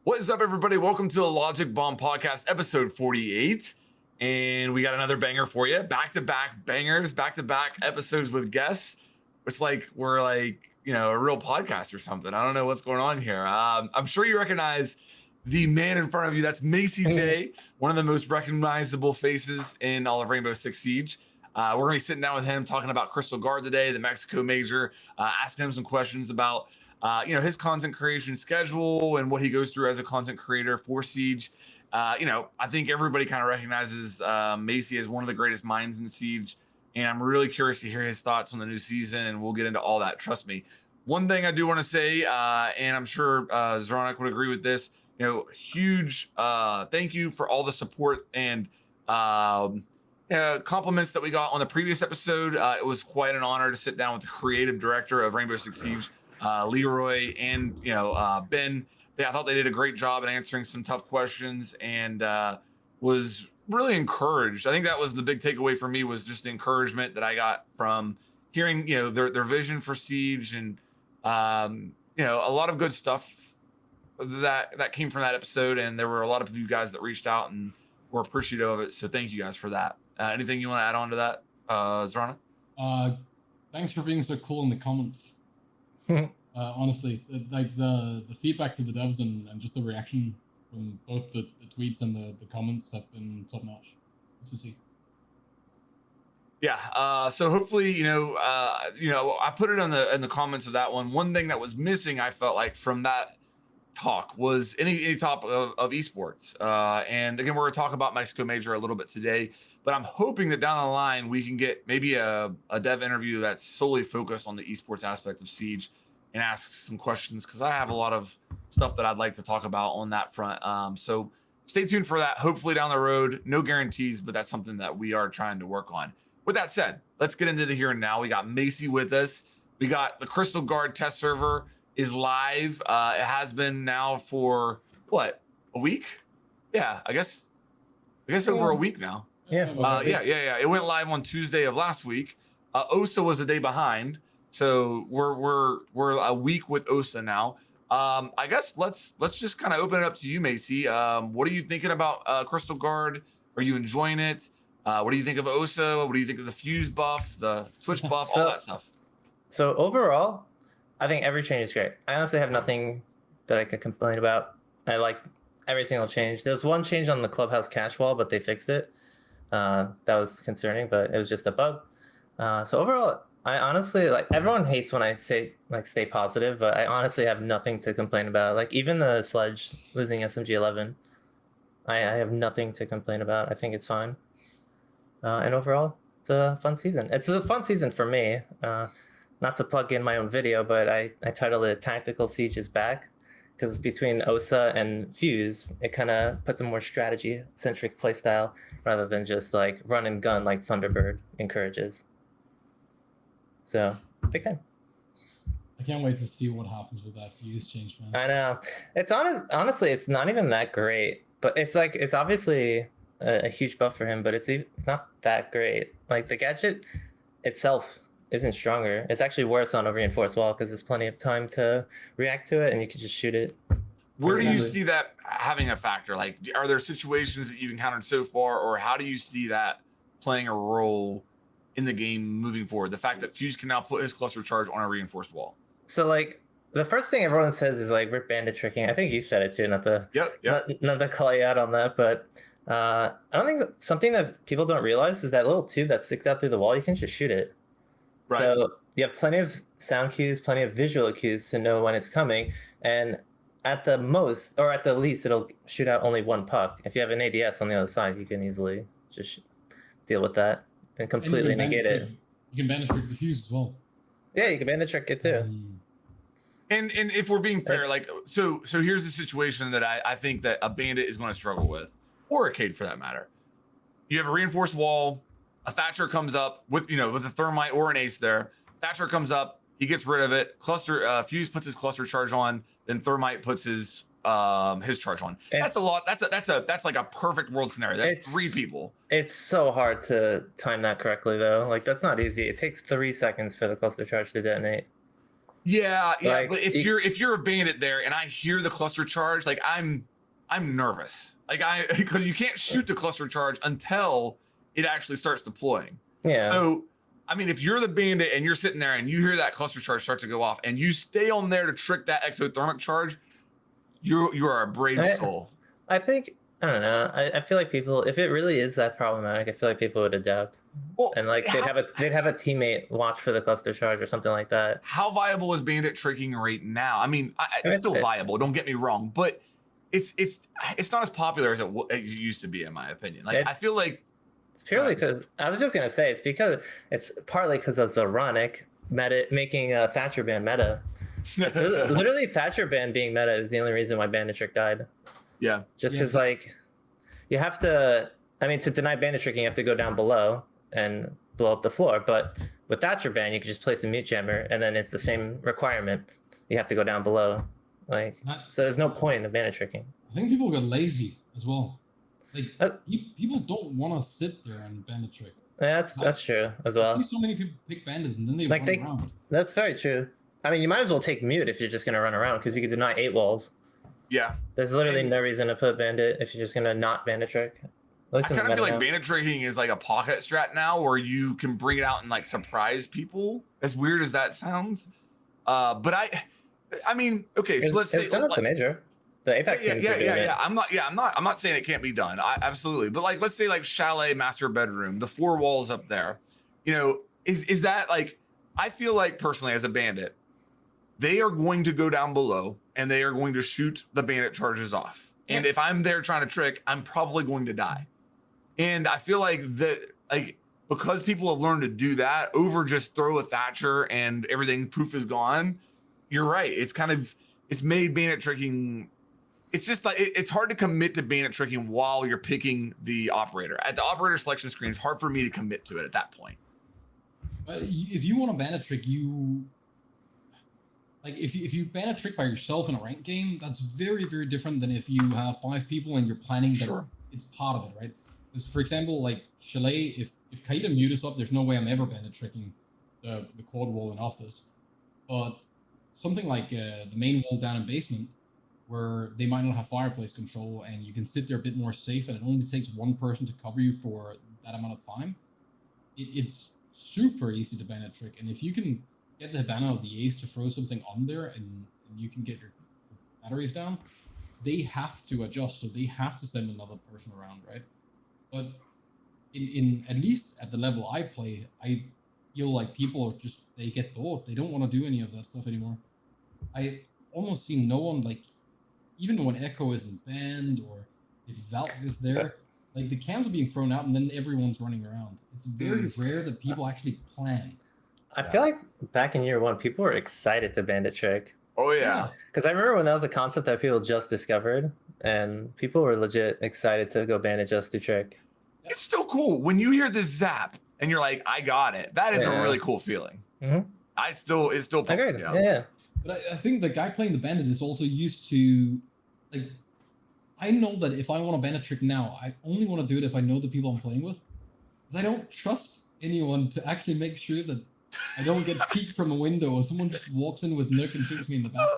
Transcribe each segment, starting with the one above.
What is up, everybody? Welcome to the Logic Bomb Podcast, episode 48. And we got another banger for you. Back-to-back bangers, back-to-back episodes with guests. It's like we're a real podcast or something. I don't know what's going on here. I'm sure you recognize the man in front of you. That's Macie Jay, one of the most recognizable faces in all of Rainbow Six Siege. We're going to be sitting down with him talking about Crystal Guard today, the Mexico Major, asking him some questions about his content creation schedule and what he goes through as a content creator for Siege. I think everybody kind of recognizes Macie as one of the greatest minds in Siege, and I'm really curious to hear his thoughts on the new season, and we'll get into all that. Trust me. One thing I do want to say, and I'm sure Zronik would agree with this, huge thank you for all the support and compliments that we got on the previous episode. It was quite an honor to sit down with the creative director of Rainbow Six Siege, Leroy, and Ben. I thought they did a great job in answering some tough questions, and was really encouraged. I think that was the big takeaway for me, was just the encouragement that I got from hearing their vision for Siege, and a lot of good stuff that came from that episode. And there were a lot of you guys that reached out and were appreciative of it, so thank you guys for that. Anything you want to add on to that, Zarana? Thanks for being so cool in the comments. Honestly, like the feedback to the devs and just the reaction from both the tweets and the comments have been top notch. Good to see. Yeah. So hopefully, I put it in the comments of that one. One thing that was missing, I felt like, from that talk was any talk of esports. And again, we're going to talk about Mexico Major a little bit today, but I'm hoping that down the line we can get maybe a dev interview that's solely focused on the esports aspect of Siege and ask some questions, because I have a lot of stuff that I'd like to talk about on that front. So stay tuned for that. Hopefully down the road, no guarantees, but that's something that we are trying to work on. With that said, let's get into the here and now. We got Macie with us. We got the Crystal Guard test server is live. It has been now for a week? Yeah, I guess over a week now. Yeah. Yeah. It went live on Tuesday of last week. OSA was a day behind, so we're a week with OSA now. I guess let's just kind of open it up to you, Macie. What are you thinking about Crystal Guard? Are you enjoying it? What do you think of OSA? What do you think of the fuse buff, the switch buff, all that stuff? So overall, I think every change is great. I honestly have nothing that I could complain about. I like every single change. There was one change on the clubhouse cache wall, but they fixed it. That was concerning, but it was just a bug. So overall, I honestly, everyone hates when I say stay positive, but I honestly have nothing to complain about. Like even the Sledge losing SMG11, I have nothing to complain about. I think it's fine. And overall, it's a fun season. It's a fun season for me. Not to plug in my own video, but I titled it Tactical Siege is Back, because between OSA and Fuse, it kind of puts a more strategy-centric playstyle rather than just like run and gun like Thunderbird encourages. So, big fan. I can't wait to see what happens with that Fuse change, man. I know. It's honestly, it's not even that great, but it's obviously a huge buff for him, but it's not that great. Like the gadget itself isn't stronger. It's actually worse on a reinforced wall because there's plenty of time to react to it and you can just shoot it. Where do you see that having a factor? Like, are there situations that you've encountered so far, or how do you see that playing a role in the game moving forward? The fact that Fuse can now put his cluster charge on a reinforced wall. So like the first thing everyone says is like rip bandit tricking. I think you said it too, not to call you out on that, but I don't think something that people don't realize is that little tube that sticks out through the wall, you can just shoot it. Right. So you have plenty of sound cues, plenty of visual cues to know when it's coming, and at the most, or at the least, it'll shoot out only one puck. If you have an ADS on the other side, you can easily just deal with that and completely negate it. You can bandit trick the Fuse as well. Yeah, you can bandit trick it too. And if we're being fair, so here's the situation that I think that a bandit is going to struggle with, or a Cade for that matter. You have a reinforced wall. A Thatcher comes up with a thermite or an ace there. Thatcher comes up, he gets rid of it. Fuse puts his cluster charge on, then thermite puts his charge on. That's a lot. That's like a perfect world scenario. That's 3 people. It's so hard to time that correctly though. Like that's not easy. It takes 3 seconds for the cluster charge to detonate. Yeah, Like, but if you're a bandit there and I hear the cluster charge, like I'm nervous. Like because you can't shoot the cluster charge until it actually starts deploying. Yeah. So I mean, if you're the bandit and you're sitting there and you hear that cluster charge start to go off and you stay on there to trick that exothermic charge, you are a brave soul. I think I don't know. I feel like people, if it really is that problematic, I feel like people would adapt. Well, And like they'd have a teammate watch for the cluster charge or something like that. How viable is bandit tricking right now? I mean, it's still viable. Don't get me wrong, but it's not as popular as it used to be, in my opinion. Like I feel like it's purely because I was just gonna say it's partly because of Zoronic meta making a Thatcher ban meta. It's literally Thatcher ban being meta is the only reason why Bandit Trick died. Yeah. Just because like you have to. I mean, to deny bandit tricking, you have to go down below and blow up the floor. But with Thatcher ban, you can just place a mute jammer, and then it's the same requirement. You have to go down below. Like, so there's no point in bandit tricking. I think people get lazy as well. Like, people don't want to sit there and bandit trick. Yeah, that's true as well. I see so many people pick bandit and then they run around. That's very true. I mean, you might as well take mute if you're just going to run around because you can deny 8 walls. Yeah. There's literally no reason to put bandit if you're just going to not bandit trick. I kind of feel like bandit tricking is like a pocket strat now where you can bring it out and like surprise people. As weird as that sounds. But I mean, okay, so let's say it's done at the major. The Apex teams are doing it. I'm not saying it can't be done. Absolutely. But like, let's say like chalet, master bedroom, the 4 walls up there, you know, is that like, I feel like personally as a bandit, they are going to go down below and they are going to shoot the bandit charges off. And if I'm there trying to trick, I'm probably going to die. And I feel like that, like, because people have learned to do that over just throw a Thatcher and everything poof is gone. You're right. It's made bandit tricking. It's just like, it's hard to commit to bandit tricking while you're picking the operator. At the operator selection screen, it's hard for me to commit to it at that point. If you want to bandit trick, if you ban a trick by yourself in a ranked game, that's very, very different than if you have 5 people and you're planning that it's part of it, right? Because for example, like Chalet, if Kaida mute is up, there's no way I'm ever bandit tricking the quad wall in office. But something like the main wall down in basement, where they might not have fireplace control and you can sit there a bit more safe and it only takes 1 person to cover you for that amount of time, it's super easy to bandit trick. And if you can get the Habana of the Ace to throw something on there and you can get your batteries down, they have to adjust, so they have to send another person around, right? But in at least at the level I play, I feel like people are just, they get bored. They don't want to do any of that stuff anymore. I almost see no one, like, even when Echo isn't banned or if Valk is there, like the cams are being thrown out and then everyone's running around. It's very rare that people actually plan. I feel like back in year 1, people were excited to bandit trick. Oh yeah. Because I remember when that was a concept that people just discovered, and people were legit excited to go bandit just to trick. It's still cool when you hear this zap and you're like, I got it. That is a really cool feeling. Mm-hmm. It's still agreed. Yeah. Yeah. But I think the guy playing the bandit is also used to, like, I know that if I want to bandit trick now, I only want to do it if I know the people I'm playing with. Because I don't trust anyone to actually make sure that I don't get peeked from a window or someone just walks in with Nook and shoots me in the back.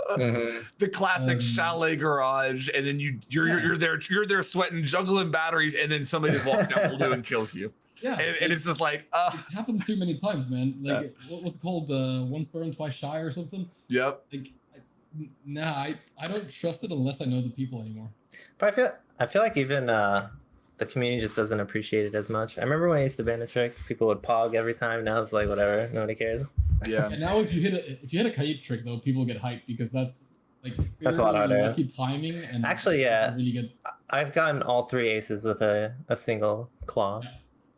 The classic chalet garage, and then you're there sweating, juggling batteries, and then somebody just walks down blue and kills you. Yeah, and it's just like it's happened too many times, man. Like what was it called? Once burned, twice shy, or something. Yep. Like, I don't trust it unless I know the people anymore. But I feel like even the community just doesn't appreciate it as much. I remember when I used to bandit trick, people would pog every time. Now it's like whatever, nobody cares. Yeah. And now if you hit a Kaid trick though, people get hyped because that's like that's a lot harder. Lucky timing and actually, yeah, really good. I've gotten all 3 aces with a single claw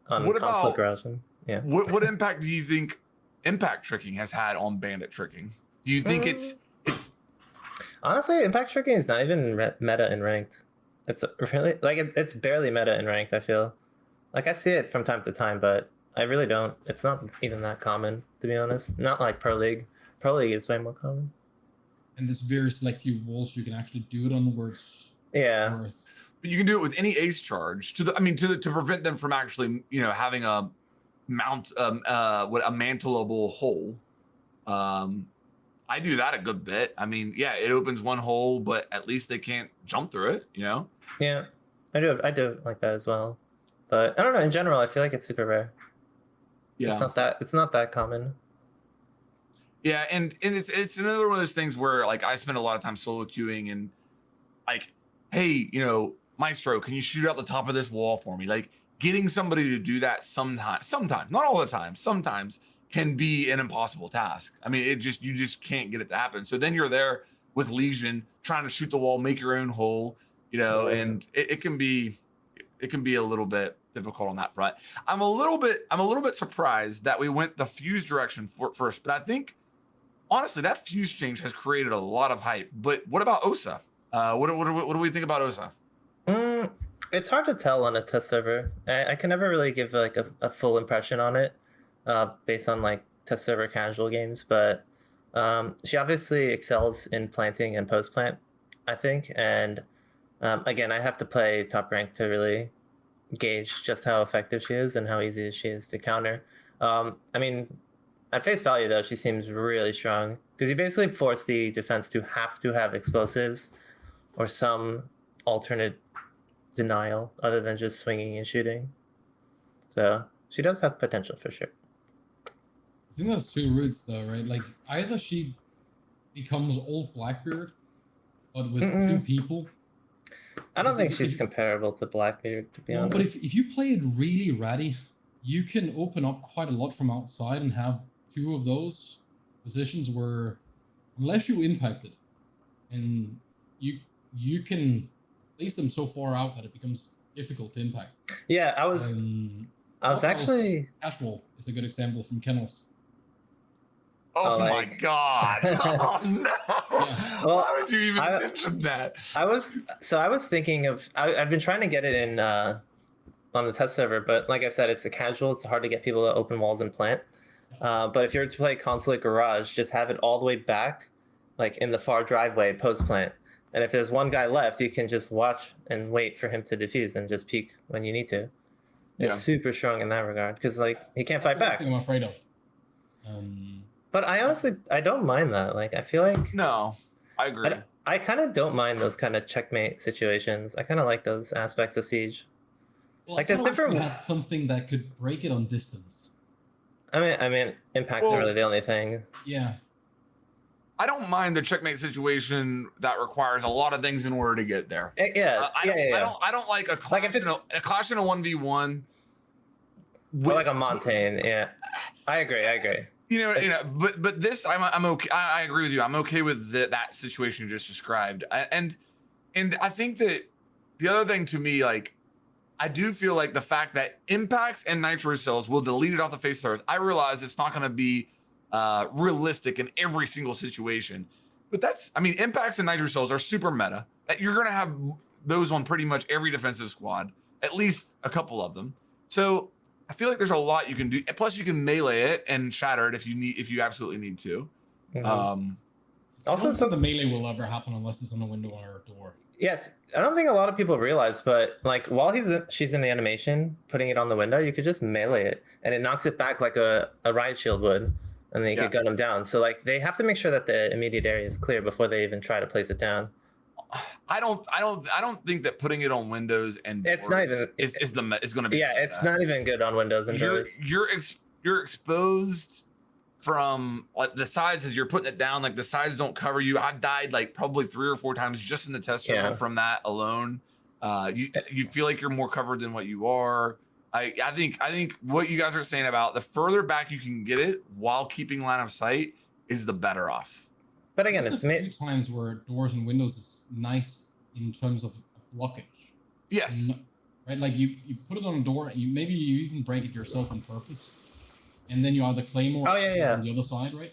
on console garage. Yeah. What impact do you think impact tricking has had on bandit tricking? Do you think it's honestly, impact tricking is not even meta in ranked. It's really like it's barely meta in ranked. I feel like I see it from time to time, but I really don't. It's not even that common, to be honest. Not like Pro League. Pro League is way more common. And there's very select few walls you can actually do it on the worst. Yeah. But you can do it with any ace charge to prevent them from actually, having a mantleable hole. I do that a good bit. I mean, yeah, it opens one hole, but at least they can't jump through it, you know? Yeah, I do like that as well. But I don't know. In general, I feel like it's super rare. Yeah. It's not that common. Yeah, and it's another one of those things where like I spend a lot of time solo queuing and like, hey, you know, Maestro, can you shoot out the top of this wall for me? Like getting somebody to do that sometimes, not all the time, sometimes can be an impossible task. I mean, you just can't get it to happen. So then you're there with Legion trying to shoot the wall, make your own hole, you know, and it can be a little bit difficult on that front. I'm a little bit surprised that we went the fuse direction first, but I think honestly that fuse change has created a lot of hype. But what about Osa? What do we think about Osa? It's hard to tell on a test server. I can never really give like a full impression on it based on like test server casual games, but she obviously excels in planting and post plant, I think. And again, I have to play top rank to really gauge just how effective she is and how easy she is to counter. I mean, at face value though, she seems really strong because you basically force the defense to have explosives or some alternate denial other than just swinging and shooting. So she does have potential for sure. I think that's two routes though, right? Like either she becomes old Blackbeard, but with two people. I don't think she's comparable to Blackbeard, to be honest. But if you play it really ratty, you can open up quite a lot from outside and have two of those positions where, unless you impact it, and you can place them so far out that it becomes difficult to impact. Yeah, I was actually... Casual is a good example from Kennels. Oh my god! Oh no! Yeah. Well, why would you even mention that? I was thinking of. I've been trying to get it in on the test server, but like I said, it's a casual. It's hard to get people to open walls and plant. But if you were to play Consulate Garage, just have it all the way back, like in the far driveway, post plant. And if there's one guy left, you can just watch and wait for him to defuse and just peek when you need to. It's super strong in that regard because like he can't fight back. I'm afraid of. But I don't mind that. Like I feel like no, I agree. I kind of don't mind those kind of checkmate situations. I kind of like those aspects of Siege. Well, like there's different. Have something that could break it on distance. I mean, impacts are really the only thing. Yeah. I don't mind the checkmate situation that requires a lot of things in order to get there. I don't like a clash, a clash in a 1v1. Or like a Montaigne. Yeah, I agree. You know, but this I'm okay. I agree with you. I'm okay with that situation you just described. And I think that the other thing to me, like, I do feel like the fact that impacts and nitro cells will delete it off the face of the earth. I realize it's not going to be realistic in every single situation, but impacts and nitro cells are super meta. That you're going to have those on pretty much every defensive squad, at least a couple of them. So I feel like there's a lot you can do. Plus, you can melee it and shatter it if you absolutely need to. Also, I don't think the melee will ever happen unless it's on a window or a door. Yes, I don't think a lot of people realize, but like while she's in the animation, putting it on the window, you could just melee it, and it knocks it back like a riot shield would, and then you could gun them down. So like they have to make sure that the immediate area is clear before they even try to place it down. I don't think that putting it on windows and it's not even is going to be. Yeah, it's not even good on windows and doors. You're exposed from like the sides as you're putting it down. Like the sides don't cover you. I've died like probably 3 or 4 times just in the test server from that alone. You feel like you're more covered than what you are. I think what you guys are saying about the further back you can get it while keeping line of sight is the better off. But again, it's a few times where doors and windows is nice in terms of blockage. Yes. Right, like you put it on a door, maybe you even break it yourself on purpose, and then you either claymore on the other side, right?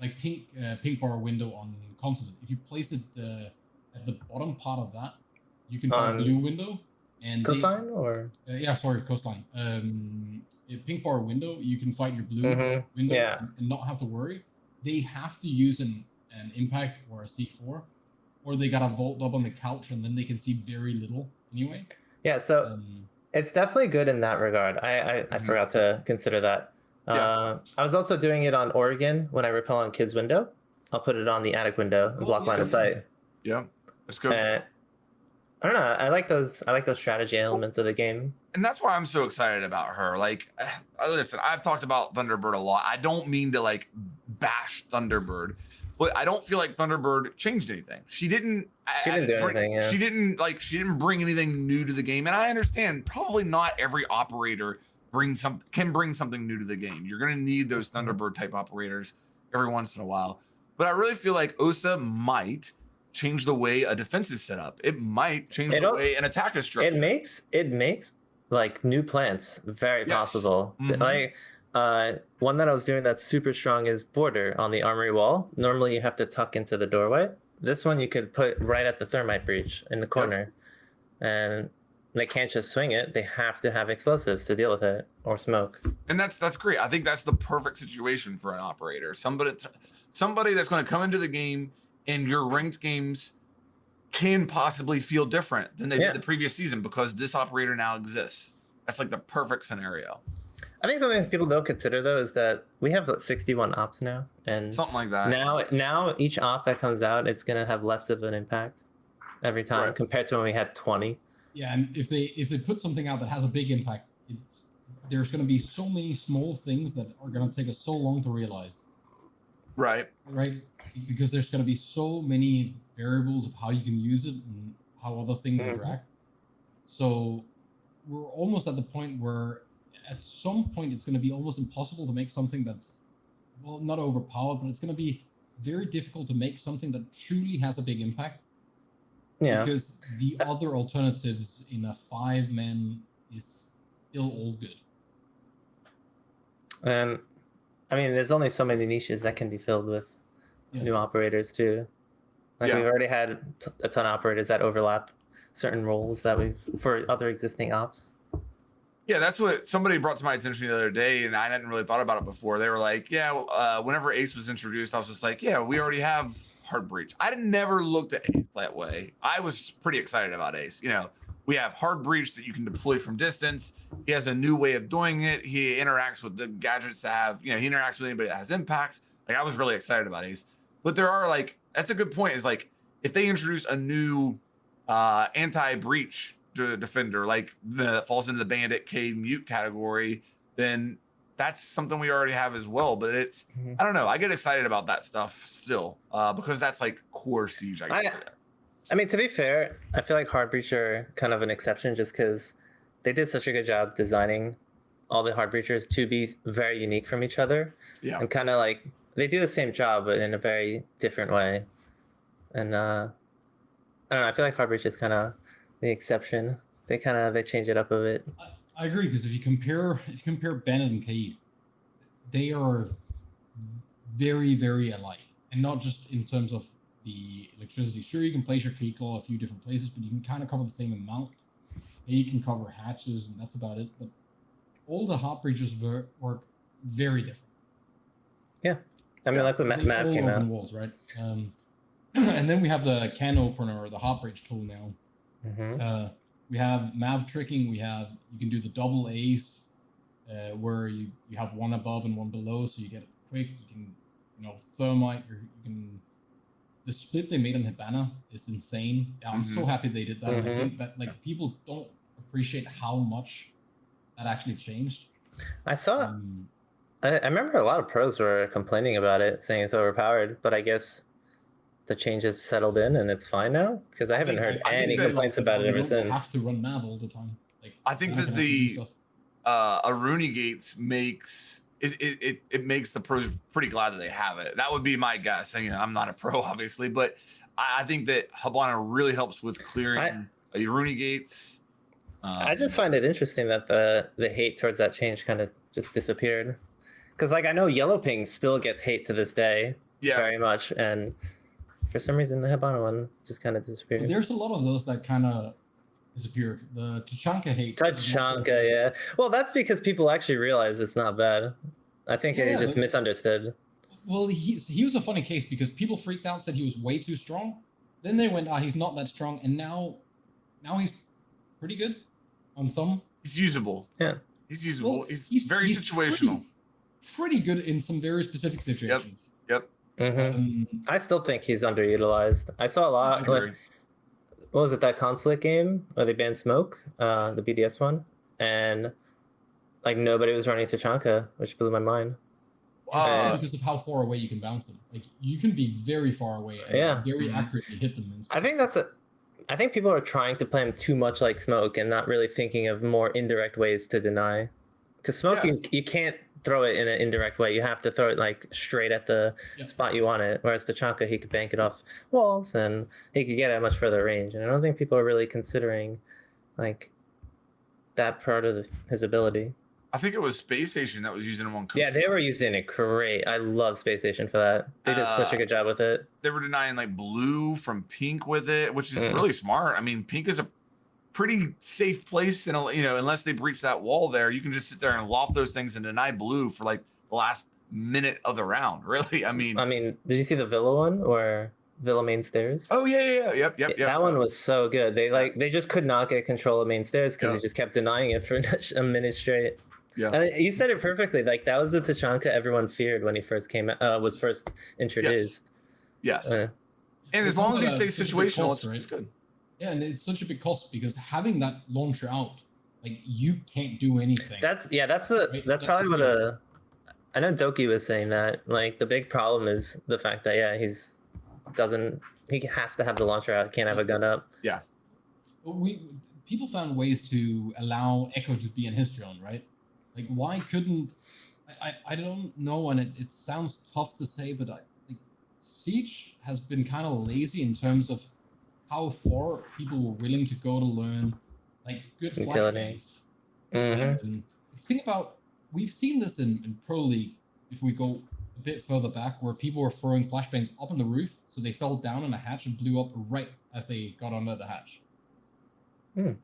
Like pink bar window on Consulate. If you place it at the bottom part of that, you can find blue window and coastline coastline. A pink bar window, you can fight your blue window and not have to worry. They have to use an impact or a C4, or they gotta vault up on the couch and then they can see very little anyway. Yeah, so it's definitely good in that regard. I forgot to consider that. I was also doing it on Oregon when I repel on kids' window. I'll put it on the attic window and block line of sight. Yeah, that's good. I don't know. I like those strategy elements of the game. And that's why I'm so excited about her. Like, listen, I've talked about Thunderbird a lot. I don't mean to like bash Thunderbird, but I don't feel like Thunderbird changed anything. She didn't do anything. Yeah. She didn't bring anything new to the game. And I understand probably not every operator can bring something new to the game. You're going to need those Thunderbird type operators every once in a while. But I really feel like Osa might change the way a defense is set up. It might change the way an attack is structured. It makes like new plants very possible. Like one that I was doing that's super strong is border on the armory wall. Normally you have to tuck into the doorway. This one you could put right at the thermite breach in the corner, and they can't just swing it. They have to have explosives to deal with it or smoke. And that's great. I think that's the perfect situation for an operator. Somebody that's going to come into the game, and your ranked games can possibly feel different than they did the previous season because this operator now exists. That's like the perfect scenario. I think something that people don't consider though is that we have 61 ops now, and something like that. Now each op that comes out, it's gonna have less of an impact every time compared to when we had 20. Yeah, and if they put something out that has a big impact, there's gonna be so many small things that are gonna take us so long to realize. Right. Because there's going to be so many variables of how you can use it and how other things interact. So we're almost at the point where at some point it's going to be almost impossible to make something that's, well, not overpowered, but it's going to be very difficult to make something that truly has a big impact. Yeah. Because the other alternatives in a 5-man is still all good. And I mean, there's only so many niches that can be filled with new operators too. Like we've already had a ton of operators that overlap certain roles that for other existing ops. Yeah, that's what somebody brought to my attention the other day, and I hadn't really thought about it before. They were like, whenever Ace was introduced, I was just like, we already have Heart Breach. I never looked at Ace that way. I was pretty excited about Ace. We have Hard Breach that you can deploy from distance. He has a new way of doing it. He interacts with the gadgets that have, he interacts with anybody that has impacts. Like, I was really excited about Ace. But there are that's a good point, is like, if they introduce a new anti-breach defender, like that falls into the Bandit, Cade, Mute category, then that's something we already have as well. But it's, I don't know. I get excited about that stuff still because that's like core Siege. I mean, to be fair, I feel like Hard Breach are kind of an exception just because they did such a good job designing all the Hard Breachers to be very unique from each other. Yeah. And kind of like, they do the same job, but in a very different way. And I don't know, I feel like Hard Breach is kind of the exception. They change it up a bit. I agree, because if you compare Bandit and Cade, they are very, very alike. And not just in terms of the electricity. Sure, you can place your Cade Claw a few different places, but you can kind of cover the same amount. You can cover hatches, and that's about it. But all the Heart Breachers work very different. Yeah. I mean, like when Mav came out. Walls, right? And then we have the can opener, or the Heart Breach tool now. We have Mav tricking. You can do the double ace, where you have one above and one below, so you get it quick. You can, thermite. The split they made on Hibana is insane. I'm so happy they did that. I think that people don't appreciate how much that actually changed. I saw. I remember a lot of pros were complaining about it, saying it's overpowered, but I guess the changes settled in and it's fine now, because I haven't heard any complaints about it ever since. You have to run Mav all the time. I think that the Aruni gates makes it makes the pros pretty glad that they have it. That would be my guess. I'm not a pro, obviously, but I think that Hibana really helps with clearing Aruni gates. I just find it interesting that the hate towards that change kind of just disappeared. Because I know Yellow Ping still gets hate to this day, very much, and for some reason the Hibana one just kind of disappeared. There's a lot of those that kind of disappeared. The Tachanka hate. Tachanka, yeah. Well, that's because people actually realize it's not bad. I think they just misunderstood. Well, he was a funny case because people freaked out, said he was way too strong. Then they went, he's not that strong, and now he's pretty good on some. He's usable. Yeah. He's usable. He's very situational. pretty good in some very specific situations. Yep. I still think he's underutilized. I saw a lot. What was it, that consulate game where they banned smoke, the BDS one, and like nobody was running Tachanka, which blew my mind. Because of how far away you can bounce them. Like you can be very far away and very accurately hit them. I think people are trying to play him too much like smoke and not really thinking of more indirect ways to deny. Because smoke, you can't throw it in an indirect way. You have to throw it like straight at the spot you want it. Whereas Tachanka, he could bank it off walls and he could get at a much further range. And I don't think people are really considering like that part of his ability. I think it was Space Station that was using him on. Yeah, they were using it great. I love Space Station for that. They did such a good job with it. They were denying like blue from pink with it, which is really smart. I mean, pink is a pretty safe place, and unless they breach that wall there, you can just sit there and loft those things and deny blue for like the last minute of the round. Really, I mean, did you see the Villa one or Villa main stairs? Oh yep. That one was so good. They just could not get control of main stairs because he just kept denying it for a minute straight. Yeah, and you said it perfectly. Like that was the Tachanka everyone feared when he first was first introduced. Yes. And as long as he stays situational, it's good. Yeah, and it's such a big cost because having that launcher out, like you can't do anything. That's probably what I know Doki was saying that. Like the big problem is the fact that he has to have the launcher out, can't have a gun up. Yeah. People found ways to allow Echo to be in his drone, right? Like why couldn't I don't know, and it sounds tough to say, but Siege has been kind of lazy in terms of how far people were willing to go to learn like good flashbangs. And think about, we've seen this in Pro League, if we go a bit further back, where people were throwing flashbangs up on the roof, so they fell down in a hatch and blew up right as they got under the hatch.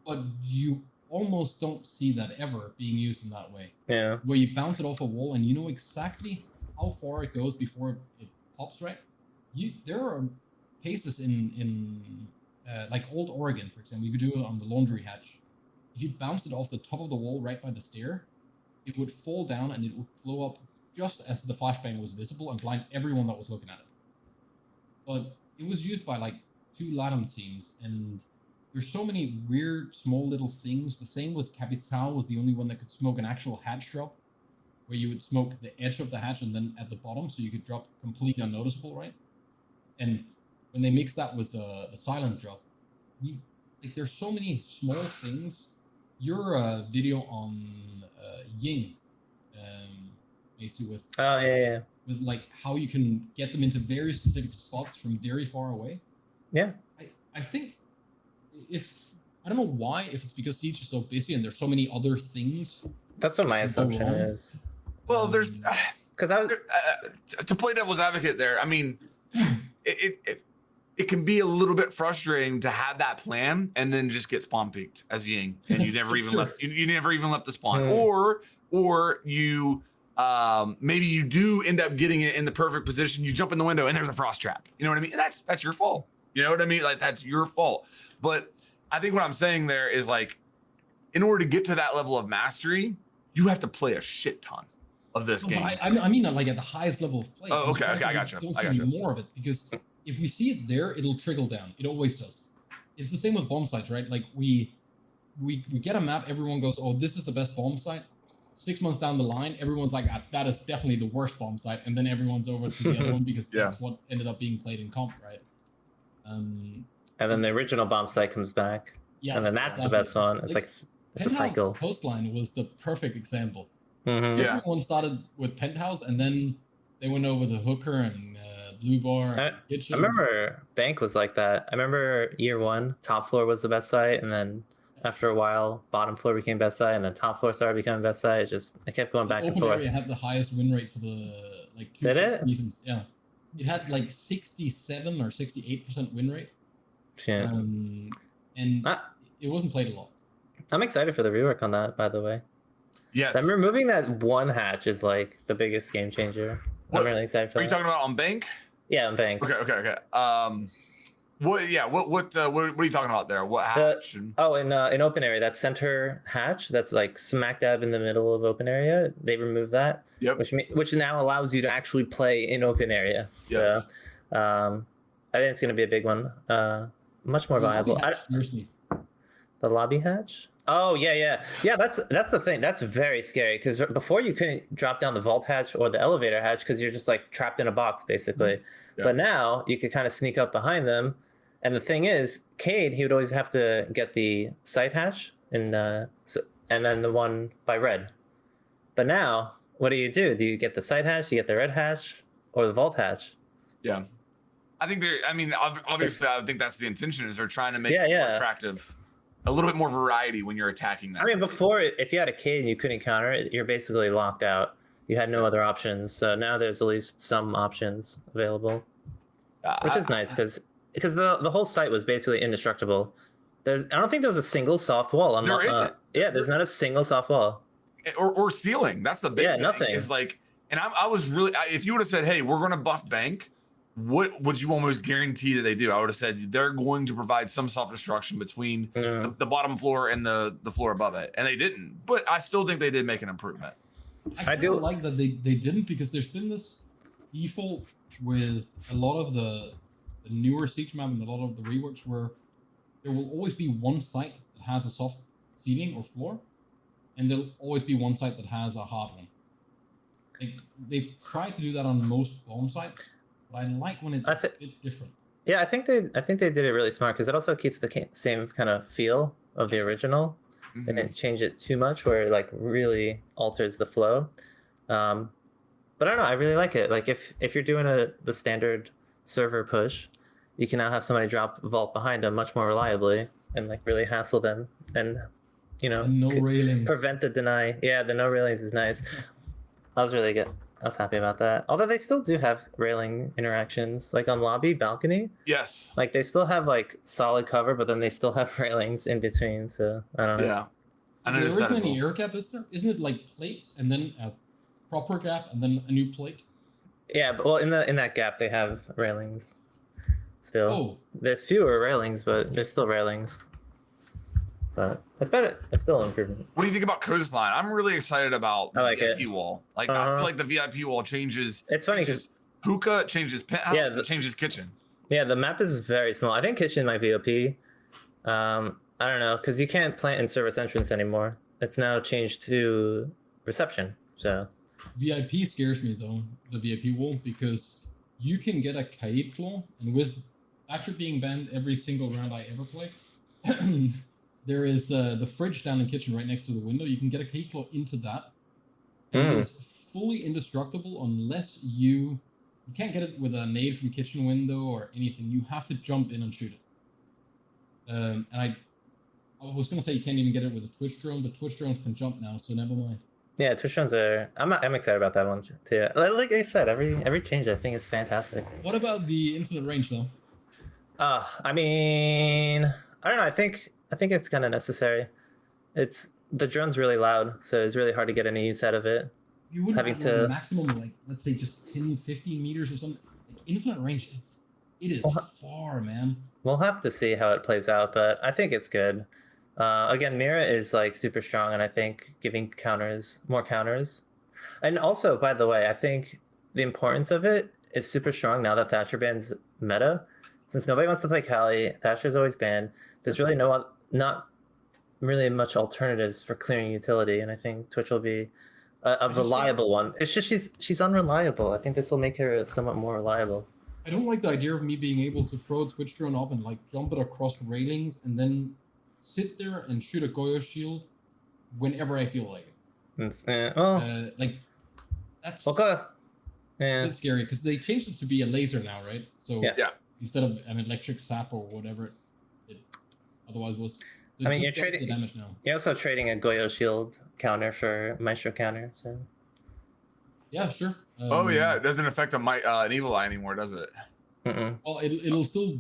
But you almost don't see that ever being used in that way. Yeah. Where you bounce it off a wall and you know exactly how far it goes before it pops, right? There are cases in like Old Oregon, for example. You could do it on the laundry hatch. If you bounced it off the top of the wall right by the stair, it would fall down and it would blow up just as the flashbang was visible and blind everyone that was looking at it. But it was used by like 2 LATAM teams, and there's so many weird small little things. The same with Capital was the only one that could smoke an actual hatch drop, where you would smoke the edge of the hatch and then at the bottom, so you could drop completely unnoticeable, right? And when they mix that with the silent drop, there's so many small things. Your video on Ying, Macie, with with like how you can get them into very specific spots from very far away. Yeah, I think I don't know why, if it's because Siege is so busy and there's so many other things. That's what my assumption is. Well, there's because I was to play devil's advocate there. I mean, it can be a little bit frustrating to have that plan and then just get spawn peeked as Ying, and you never even left. You never even left the spawn, or you maybe you do end up getting it in the perfect position. You jump in the window and there's a frost trap. You know what I mean? And that's your fault. You know what I mean? Like that's your fault. But I think what I'm saying there is like, in order to get to that level of mastery, you have to play a shit ton of this game. I mean, like at the highest level of play. Oh, okay, I got you. Don't see more of it, because if we see it there, it'll trickle down. It always does. It's the same with bomb sites, right? Like we get a map, everyone goes, "Oh, this is the best bomb site." 6 months down the line, everyone's like, "That is definitely the worst bomb site," and then everyone's over to the other one because that's what ended up being played in comp, right? And then the original bomb site comes back. Yeah. And then that's the best one. It's like it's a cycle. Coastline was the perfect example. Yeah. Everyone started with Penthouse, and then they went over to Hooker and Blue Bar. I remember Bank was like that. I remember year 1, top floor was the best site, and then after a while, bottom floor became best site, and then top floor started becoming best site. I kept going back and forth. Open area had the highest win rate for the like 2 seasons. Yeah, it had like 67 or 68% win rate. Yeah. And it wasn't played a lot. I'm excited for the rework on that, by the way. Yes. I'm removing that one hatch is like the biggest game changer. I'm really excited for that. Are you talking about on Bank? Yeah, on Bank. Okay. What? Yeah. What are you talking about there? What hatch? And... In open area, that center hatch that's like smack dab in the middle of open area, they removed that. Yep. Which now allows you to actually play in open area. Yes. So, I think it's going to be a big one. Much more viable. The lobby hatch? Oh yeah. That's the thing. That's very scary because before you couldn't drop down the vault hatch or the elevator hatch because you're just like trapped in a box basically. Yeah. But now you could kind of sneak up behind them. And the thing is, Cade, he would always have to get the side hatch and then the one by red. But now, what do? Do you get the side hatch? Do you get the red hatch or the vault hatch? Yeah. I think obviously, I think that's the intention is they're trying to make it more attractive. A little bit more variety when you're attacking that. I mean, before, if you had a Cade and you couldn't counter it, you're basically locked out. You had no other options. So now there's at least some options available, which is nice because the whole site was basically indestructible. I don't think there was a single soft wall. There isn't. Yeah, there's not a single soft wall. Or ceiling. That's the big thing. Nothing. Is like, and I was really, if you would have said, hey, we're going to buff bank, what would you almost guarantee that they do? I would have said they're going to provide some soft destruction between the bottom floor and the floor above it, and they didn't. But I still think they did make an improvement. I do like that they didn't, because there's been this default with a lot of the newer Siege map and a lot of the reworks where there will always be one site that has a soft ceiling or floor, and there'll always be one site that has a hard one. They've tried to do that on most bomb sites. But I like when it's a bit different. Yeah, I think they did it really smart because it also keeps the same kind of feel of the original. They didn't change it too much where it like really alters the flow. But I don't know, I really like it. Like if you're doing the standard server push, you can now have somebody drop vault behind them much more reliably and like really hassle them and no railing. Prevent the deny. Yeah, the no railings is nice. That was really good. I was happy about that. Although they still do have railing interactions, like on lobby, balcony. Yes. Like they still have like solid cover, but then they still have railings in between. So I don't know. Yeah. There isn't any air gap, is there? Isn't it like plates and then a proper gap and then a new plate? Yeah, but well, in that gap they have railings. Still, there's fewer railings, but there's still railings. But it's better. It's still an improvement. What do you think about coastline? I'm really excited about the VIP wall. Like I feel like the VIP wall changes. It's funny because hookah changes penthouse. Yeah, it changes kitchen. Yeah, the map is very small. I think kitchen might be OP. I don't know because you can't plant in service entrance anymore. It's now changed to reception. So VIP scares me though. The VIP wall because you can get a Kaid claw, and with Thatcher being banned every single round I ever play. There is the fridge down in kitchen right next to the window. You can get a Kaid claw into that. And it's fully indestructible unless you can't get it with a nade from kitchen window or anything. You have to jump in and shoot it. And I was going to say you can't even get it with a Twitch drone, but Twitch drones can jump now, so never mind. Yeah, Twitch drones are... I'm excited about that one too. Like I said, every change I think is fantastic. What about the infinite range though? I mean, I don't know. I think it's kind of necessary. The drone's really loud, so it's really hard to get any use out of it. You wouldn't have a maximum, like, let's say just 10, 15 meters or something. Like, infinite range, it is far, man. We'll have to see how it plays out, but I think it's good. Again, Mira is like super strong, and I think giving more counters. And also, by the way, I think the importance of it is super strong now that Thatcher bans meta. Since nobody wants to play Kali, Thatcher's always banned. There's really not really much alternatives for clearing utility, and I think Twitch will be a reliable one. It's just she's unreliable. I think this will make her somewhat more reliable. I don't like the idea of me being able to throw a Twitch drone up and like jump it across railings and then sit there and shoot a Goyo shield whenever I feel like it. Like that's okay. Yeah. That's scary because they changed it to be a laser now, right? So yeah. Instead of an electric sap or whatever it otherwise was. I mean, you're trading the damage now. You're also trading a Goyo shield counter for Maestro counter, so. Yeah, sure. Oh yeah, it doesn't affect an evil eye anymore, does it? Well, it'll still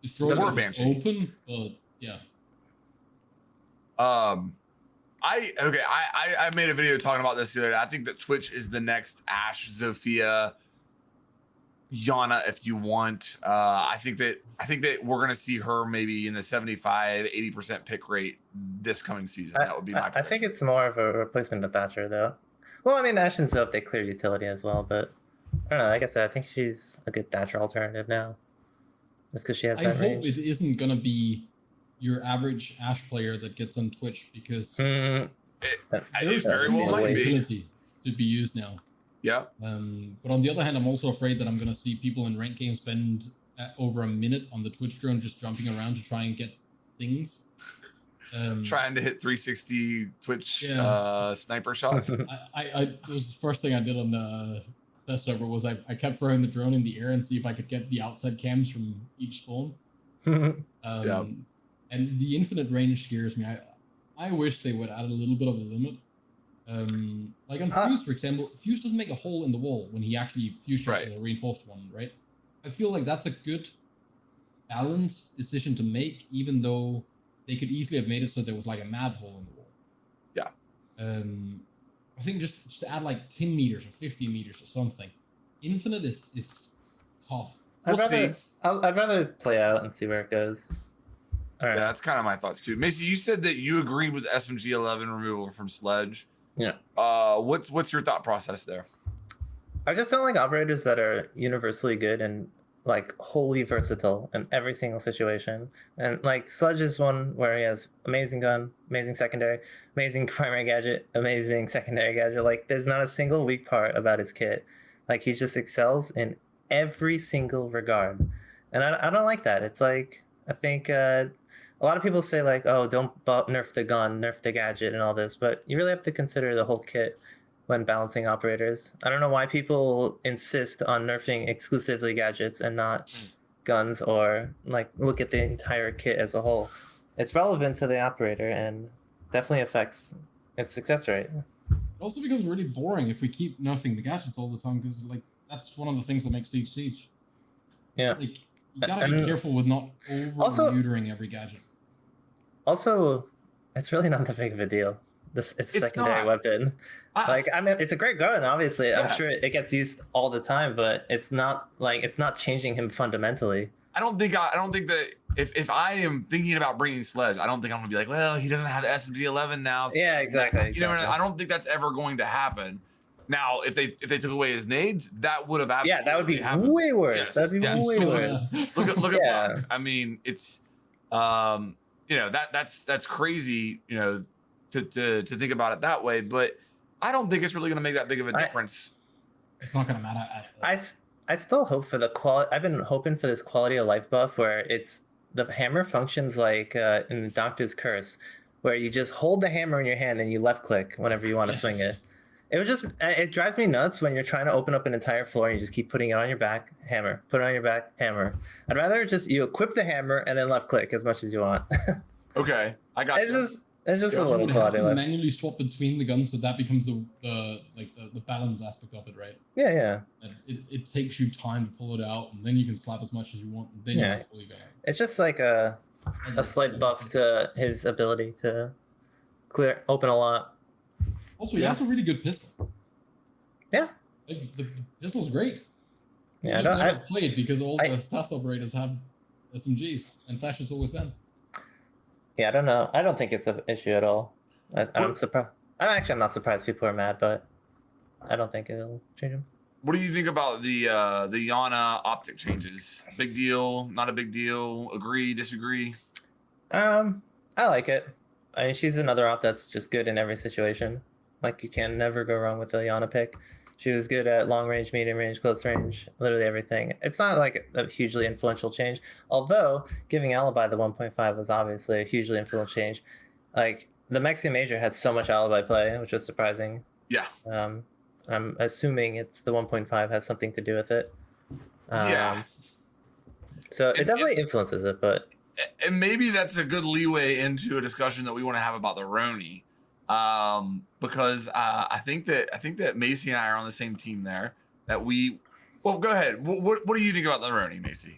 destroy it if it's open, but yeah. I made a video talking about this the other day. I think that Twitch is the next Ashe, Zofia, Yana if you want. I think that we're gonna see her maybe in the 75-80% pick rate this coming season. That would be my I think it's more of a replacement of Thatcher, though. Well, I mean, I shouldn't know if they clear utility as well, but I don't know. Like I said, I think she's a good Thatcher alternative now, just because she has I that hope range. it isn't gonna be your average Ashe player that gets on Twitch, because it there's very well might be. utility to be used now. Yeah. But on the other hand, I'm also afraid that I'm going to see people in ranked games spend over a minute on the Twitch drone just jumping around to try and get things. Trying to hit 360 Twitch sniper shots. It was the first thing I did on the test server was I kept throwing the drone in the air and see if I could get the outside cams from each spawn. And the infinite range scares me. I wish they would add a little bit of a limit. Like on Fuse, for example, Fuse doesn't make a hole in the wall when he actually Fuse shots a reinforced one, right? I feel like that's a good balanced decision to make, even though they could easily have made it so there was like a mad hole in the wall. I think just to add like 10 meters or 50 meters or something. Infinite is tough. I'd rather play out and see where it goes. All right. Yeah, that's kind of my thoughts too. Macie, you said that you agreed with SMG 11 removal from Sledge. Yeah. What's your thought process there? I just don't like operators that are universally good and like wholly versatile in every single situation. And like Sledge is one where he has amazing gun, amazing secondary, amazing primary gadget, amazing secondary gadget. Like there's not a single weak part about his kit. Like he just excels in every single regard. And I don't like that. It's like, I think a lot of people say like, oh, don't nerf the gun, nerf the gadget and all this, but you really have to consider the whole kit when balancing operators. I don't know why people insist on nerfing exclusively gadgets and not guns, or like look at the entire kit as a whole. It's relevant to the operator and definitely affects its success rate. It also becomes really boring if we keep nerfing the gadgets all the time, because like that's one of the things that makes Siege. Yeah. Like you gotta be careful with not over-neutering every gadget. Also, it's really not that big of a deal. It's a secondary weapon. Like, I mean, it's a great gun, obviously. Yeah. I'm sure it gets used all the time, but it's not changing him fundamentally. I don't think that if I am thinking about bringing Sledge, I don't think I'm gonna be like, well, he doesn't have the SMG 11 now. So yeah, exactly. You know, I don't think that's ever going to happen. Now, if they took away his nades, that would have absolutely that would be happened. way worse. Yes, That'd be way worse. Look at Buck. I mean, it's you know, that's crazy, you know, to think about it that way, but I don't think it's really going to make that big of a difference. It's not going to matter. I still hope for the quality. I've been hoping for this quality of life buff where it's the hammer functions like in the Doctor's Curse, where you just hold the hammer in your hand and you left click whenever you want to swing it. It drives me nuts when you're trying to open up an entire floor and you just keep putting it on your back, hammer, put it on your back, hammer. I'd rather just you equip the hammer and then left click as much as you want. Okay, I got It's just a little quality. You manually swap between the guns, so that becomes the balance aspect of it, right? Yeah. And it takes you time to pull it out, and then you can slap as much as you want, and then you have fully gun. It's just like a slight buff to his ability to open a lot. Also, he has a really good pistol. Yeah. Like, the pistol's great. Yeah, I play it because all the SAS operators have SMGs, and Flash has always been. Yeah, I don't know. I don't think it's an issue at all. I'm surprised. I'm not surprised people are mad, but I don't think it'll change them. What do you think about the Yana optic changes? Big deal? Not a big deal? Agree? Disagree? I like it. I mean, she's another op that's just good in every situation. Like, you can never go wrong with the Yana pick. She was good at long range, medium range, close range, literally everything. It's not like a hugely influential change, although giving Alibi the 1.5 was obviously a hugely influential change. Like, the Mexican Major had so much Alibi play, which was surprising. Yeah. I'm assuming it's the 1.5 has something to do with it. So it definitely influences it, but... And maybe that's a good leeway into a discussion that we want to have about the Roni. Because I think that Macie and I are on the same team there. Well, go ahead. What do you think about the Roni, Macie?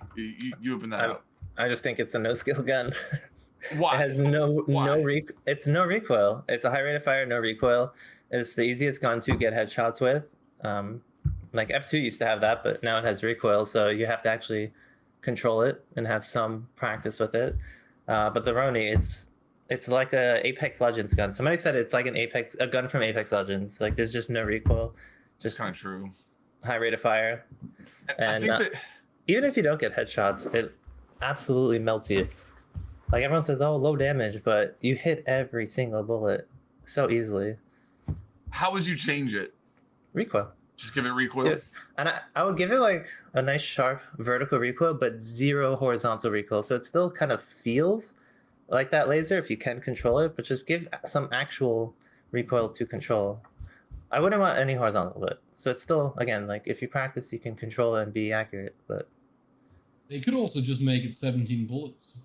You open that up. I just think it's a no skill gun. Why? It has it's no recoil. It's a high rate of fire, no recoil. It's the easiest gun to get headshots with. Like F2 used to have that, but now it has recoil, so you have to actually control it and have some practice with it. But the Roni, it's like a Apex Legends gun. Somebody said it's like a gun from Apex Legends. Like there's just no recoil, just Kind of true. high rate of fire. I think that Even if you don't get headshots, it absolutely melts you. Like everyone says, oh, low damage, but you hit every single bullet so easily. how would you change it? Recoil. Just give it recoil. And I would give it like a nice sharp vertical recoil, but 0 horizontal recoil. So it still kind of feels like that laser if you can control it, but just give some actual recoil to control. I wouldn't want any horizontal, but so it's still, again, like if you practice, you can control it and be accurate, but They could also just make it 17 bullets.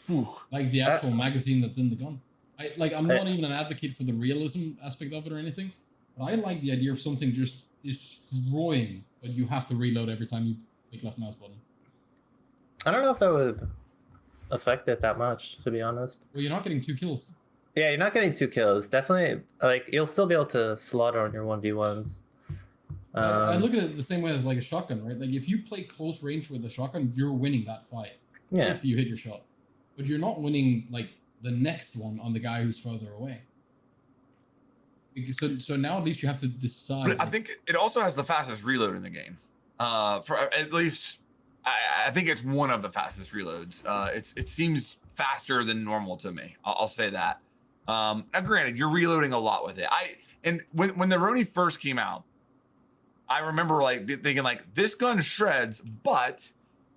Whew. Like the actual magazine that's in the gun. I'm not even an advocate for the realism aspect of it or anything, but I like the idea of something just destroying, but you have to reload every time you click left mouse button. I don't know if that would affect it that much, to be honest. Well, you're not getting 2 kills. Yeah, you're not getting 2 kills. Definitely, like you'll still be able to slaughter on your 1v1s. I look at it the same way as like a shotgun, right? Like if you play close range with a shotgun, you're winning that fight. Yeah. If you hit your shot. But you're not winning like the next one on the guy who's further away. So now at least you have to decide. But I think it also has the fastest reload in the game. For at least, I think it's one of the fastest reloads. It seems faster than normal to me. I'll say that. Now, granted, you're reloading a lot with it. And when the Roni first came out, I remember like thinking like this gun shreds, but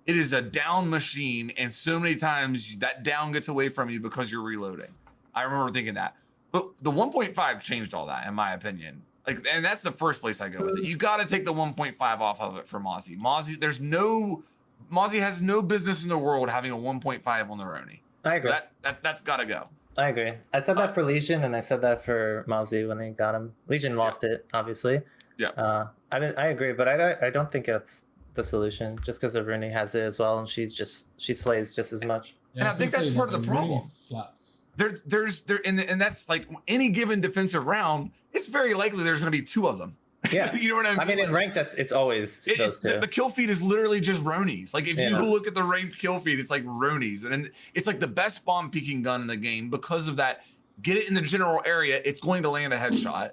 it is a down machine, and so many times that down gets away from you because you're reloading. I remember thinking that. But the 1.5 changed all that, in my opinion. Like, and that's the first place I go with it. You got to take the 1.5 off of it for Macie. Macie has no business in the world having a 1.5 on the Roni. I agree. That's got to go. I agree. I said that for Legion, and I said that for Macie when they got him. Legion lost it, obviously. Yeah. I agree, but I don't think it's the solution. Just because Rooney has it as well, and she slays just as much. Yeah, And I think that's part of the problem. Slaps. And that's like any given defensive round, it's very likely there's going to be 2 of them. Yeah. You know what I mean? I mean, in ranked, it's always those 2. The kill feed is literally just Ronis. Like if you look at the ranked kill feed, it's like Ronis, and it's like the best spawn peeking gun in the game because of that. Get it in the general area, it's going to land a headshot.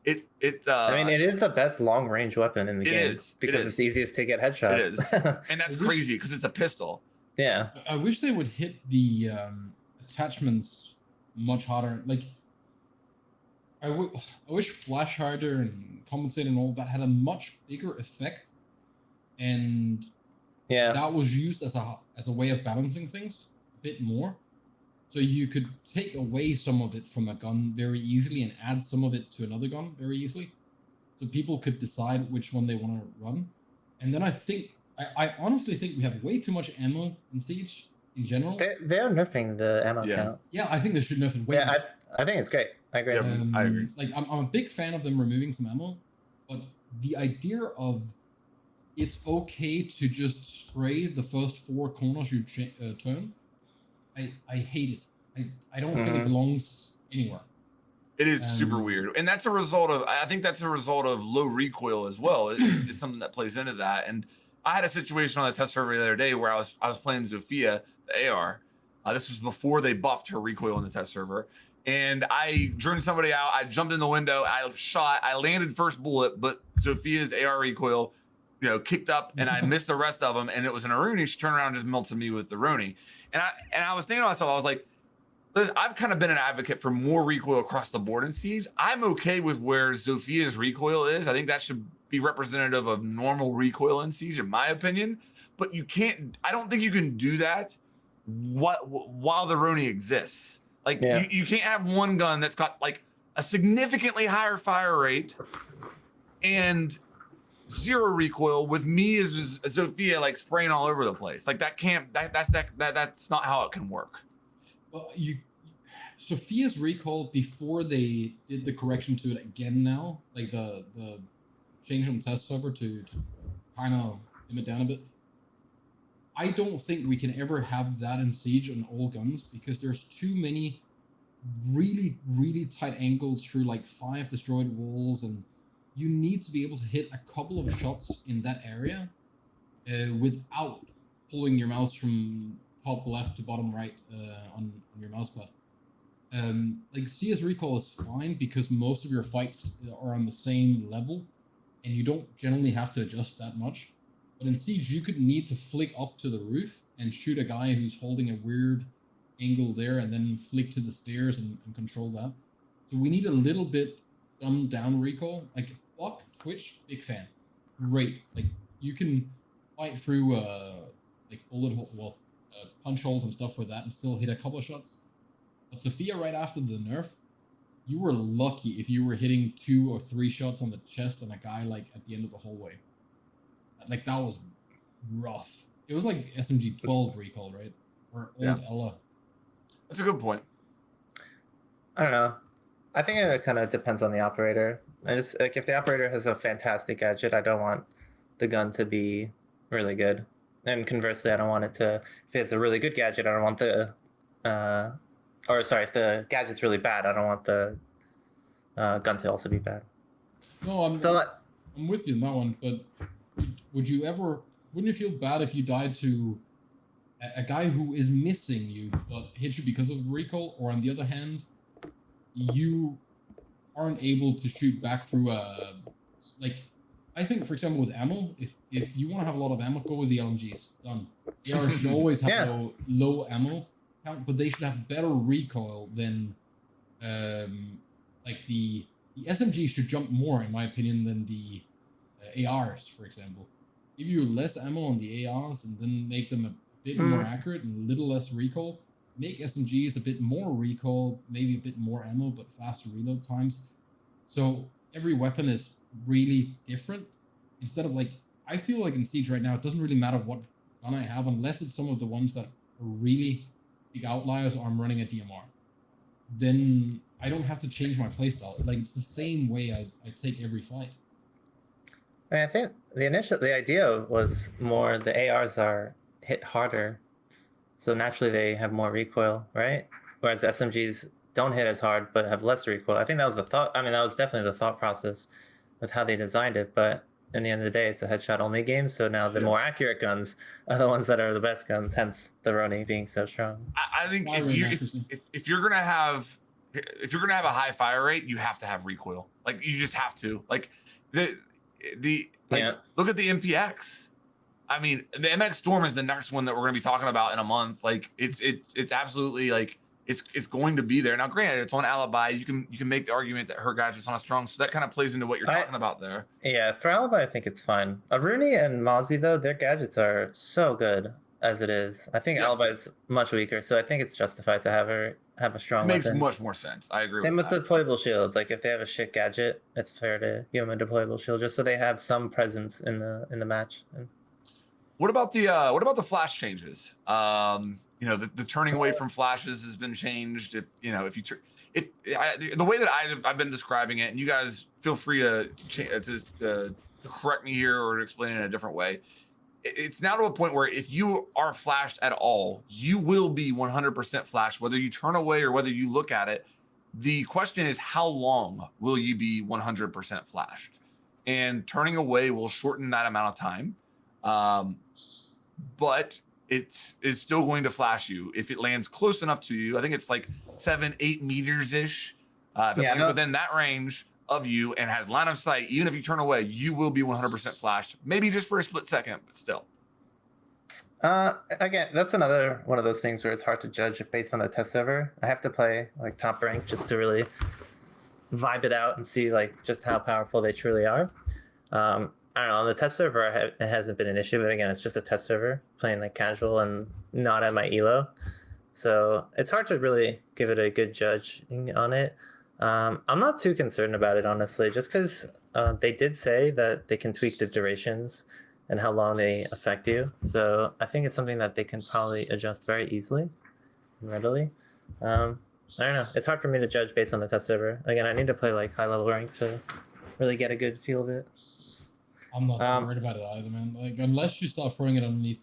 I mean, it is the best long range weapon in the game because it's easiest to get headshots. It is, and that's crazy because it's a pistol. Yeah. I wish they would hit the attachments much harder. Like, I wish flash harder and compensate and all that had a much bigger effect, and that was used as a way of balancing things a bit more. So you could take away some of it from a gun very easily and add some of it to another gun very easily. So people could decide which one they want to run. And then I honestly think we have way too much ammo in Siege in general. They are nerfing the ammo count. Yeah, I think they should nerf it way more. I think it's great. I agree. Yeah, I agree. Like, I'm a big fan of them removing some ammo, but the idea of it's okay to just spray the first 4 corners you turn, I hate it. I don't think it belongs anywhere. It is super weird, and that's a result of. I think that's a result of low recoil as well. It's something that plays into that. And I had a situation on the test server the other day where I was playing Zofia, the AR. This was before they buffed her recoil in the test server, and I drew somebody out. I jumped in the window. I shot. I landed first bullet, but Zofia's AR recoil, kicked up, and I missed the rest of them. And it was an Aruni. She turned around and just melted me with the Roni. And I was thinking to myself, I was like, listen, I've kind of been an advocate for more recoil across the board in Siege. I'm okay with where Zofia's recoil is. I think that should be representative of normal recoil in Siege, in my opinion. But I don't think you can do that while the Roni exists. Like, you can't have one gun that's got like a significantly higher fire rate and 0 recoil with me as Zofia like spraying all over the place. Like that's not how it can work. Well, Sophia's recoil before they did the correction to it again now, like the change from test server to kind of dim it down a bit. I don't think we can ever have that in Siege on all guns because there's too many really, really tight angles through like 5 destroyed walls, and you need to be able to hit a couple of shots in that area without pulling your mouse from top left to bottom right on your mouse pad. Like CS recoil is fine because most of your fights are on the same level and you don't generally have to adjust that much. But in Siege, you could need to flick up to the roof and shoot a guy who's holding a weird angle there and then flick to the stairs and control that. So we need a little bit dumbed down recoil. Like Buck, Twitch, big fan. Great. Like you can fight through like bullet hole, punch holes and stuff with that and still hit a couple of shots. But Sophia, right after the nerf, you were lucky if you were hitting 2 or 3 shots on the chest on a guy like at the end of the hallway. Like that was rough. It was like SMG 12 recoil, right? Or old Ella. That's a good point. I don't know. I think it kind of depends on the operator. I just like if the operator has a fantastic gadget, I don't want the gun to be really good. And conversely, I don't want it to. If it's a really good gadget, I don't want the. Or sorry, if the gadget's really bad, I don't want the gun to also be bad. No, I'm with you on that one. But would you ever? Wouldn't you feel bad if you died to a guy who is missing you but hits you because of recoil, or on the other hand, you aren't able to shoot back through a like? I think, for example, with ammo, if you want to have a lot of ammo, go with the LMGs. Done. AR should always have low ammo count, but they should have better recoil than like the SMG should jump more, in my opinion, than the ARs, for example. Give you less ammo on the ARs and then make them a bit more accurate and a little less recoil. Make SMGs a bit more recoil, maybe a bit more ammo, but faster reload times. So every weapon is really different. Instead of like, I feel like in Siege right now, it doesn't really matter what gun I have, unless it's some of the ones that are really big outliers or I'm running a DMR. Then I don't have to change my playstyle. Like it's the same way I take every fight. I think the idea was more the ARs are hit harder, so naturally they have more recoil, right? Whereas the SMGs don't hit as hard but have less recoil. I think that was the thought. I mean, that was definitely the thought process with how they designed it. But in the end of the day, it's a headshot only game. So now the more accurate guns are the ones that are the best guns. Hence the Roni being so strong. I think if you're gonna have a high fire rate, you have to have recoil. Like you just have to. Like look at the MPX. I mean, the MX Storm is the next one that we're going to be talking about in a month. Like it's absolutely like it's going to be there. Now, granted, it's on Alibi. You can make the argument that her gadget's on a strong, so that kind of plays into what you're talking about there. Yeah, for Alibi, I think it's fine. Rooney and Macie, though, their gadgets are so good as it is. I think Alibi is much weaker, so I think it's justified to have her have a strong Makes weapon. Much more sense. I agree. Same with the deployable shields. Like if they have a shit gadget, it's fair to give them a deployable shield just so they have some presence in the match. What about the flash changes? The turning away from flashes has been changed. The way that I've been describing it, and you guys feel free to correct me here or explain it in a different way. It's now to a point where if you are flashed at all, you will be 100% flashed, whether you turn away or whether you look at it. The question is, how long will you be 100% flashed? And turning away will shorten that amount of time. But it is still going to flash you if it lands close enough to you. I think it's like 7-8 meters ish. If it lands within that range of you and has line of sight, even if you turn away, you will be 100% flashed. Maybe just for a split second, but still. Again, that's another one of those things where it's hard to judge based on the test server. I have to play like top rank just to really vibe it out and see like just how powerful they truly are. I don't know, on the test server, it hasn't been an issue, but again, it's just a test server, playing like casual and not at my elo. So it's hard to really give it a good judging on it. I'm not too concerned about it, honestly, just because they did say that they can tweak the durations and how long they affect you. So I think it's something that they can probably adjust very easily and readily. I don't know. It's hard for me to judge based on the test server. Again, I need to play like high level rank to really get a good feel of it. I'm not too worried about it either, man. Like, unless you start throwing it underneath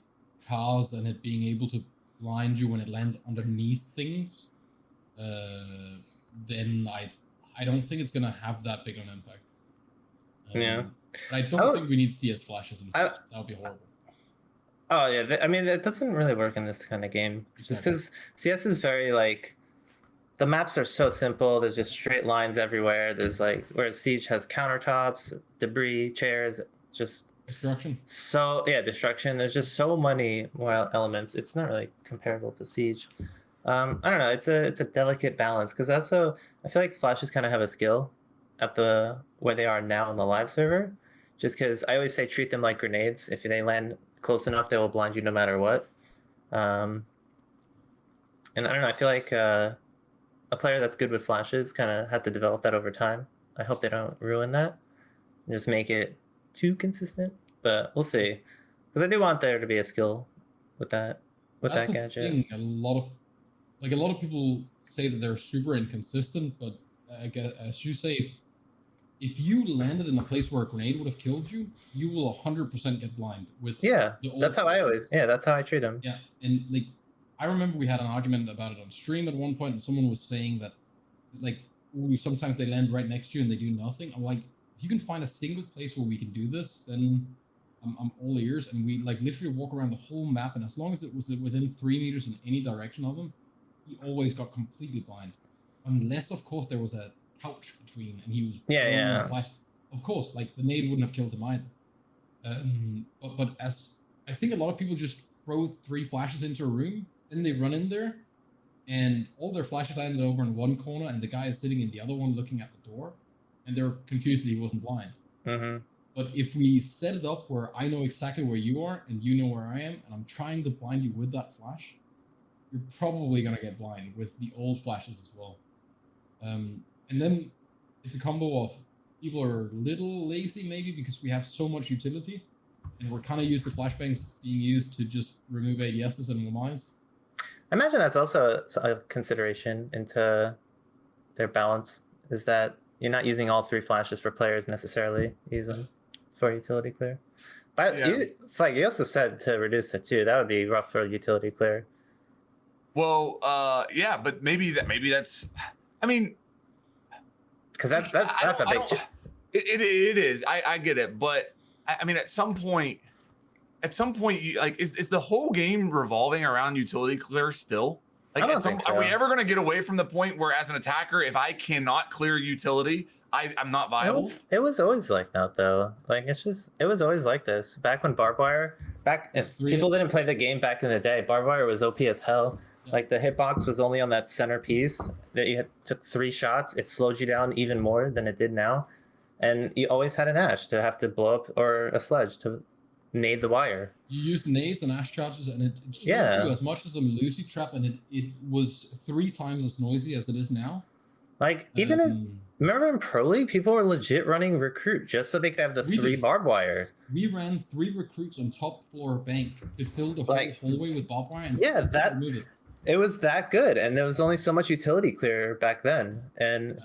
cars and it being able to blind you when it lands underneath things, then I don't think it's gonna have that big of an impact. Yeah. But I don't think we need CS flashes in Siege. That would be horrible. Oh yeah, I mean that doesn't really work in this kind of game, just because CS is very like, the maps are so simple. There's just straight lines everywhere. There's like, whereas Siege has countertops, debris, chairs, just destruction. So yeah, destruction. There's just so many more elements. It's not really comparable to Siege. I don't know. It's a delicate balance because also I feel like flashes kind of have a skill at the where they are now on the live server, just because I always say treat them like grenades. If they land close enough, they will blind you no matter what. And I don't know. I feel like a player that's good with flashes kind of had to develop that over time. I hope they don't ruin that and just make it too consistent. But we'll see, because I do want there to be a skill with that That's gadget. Thing. A lot of people say that they're super inconsistent, but I guess, as you say, if you landed in a place where a grenade would have killed you, you will 100% get blind with. Yeah, that's how that's how I treat them. Yeah, and like I remember we had an argument about it on stream at one point, and someone was saying that like sometimes they land right next to you and they do nothing. I'm like, if you can find a single place where we can do this, then I'm all ears. And we like literally walk around the whole map, and as long as it was within 3 meters in any direction of him, he always got completely blind, unless of course there was a couch between and he was flash. Of course, like the nade wouldn't have killed him either. But as I think a lot of people just throw 3 flashes into a room, then they run in there, and all their flashes landed over in one corner, and the guy is sitting in the other one looking at the door, and they're confused that he wasn't blind. Mm-hmm. But if we set it up where I know exactly where you are and you know where I am, and I'm trying to blind you with that flash, you're probably gonna get blind with the old flashes as well. And then it's a combo of people are a little lazy maybe because we have so much utility, and we're kind of used to flashbangs being used to just remove ADSs and LMIs. I imagine that's also a consideration into their balance, is that you're not using all 3 flashes for players necessarily. Use them for utility clear. But you also said to reduce to 2. That would be rough for utility clear. Well, yeah, but maybe that's. I mean, because that's a big. It is. I get it, but I mean, at some point, you like is the whole game revolving around utility clear still? Like, I don't think so. Are we ever going to get away from the point where, as an attacker, if I cannot clear utility, I'm not viable? It was always like that, though. Like, it was always like this. Back when barbed wire, if people didn't play the game back in the day, barbed wire was OP as hell. Yeah. Like, the hitbox was only on that center piece that you took 3 shots. It slowed you down even more than it did now. And you always had an Ash to have to blow up, or a sledge to nade the wire. You used nades and Ash charges, and it showed you as much as a Lucy trap, and it was 3 times as noisy as it is now. Like, even remember in Pro League, people were legit running recruit just so they could have the 3 barbed wire. We ran 3 recruits on top floor bank to fill the whole hallway with barbed wire. And it was that good, and there was only so much utility clear back then. And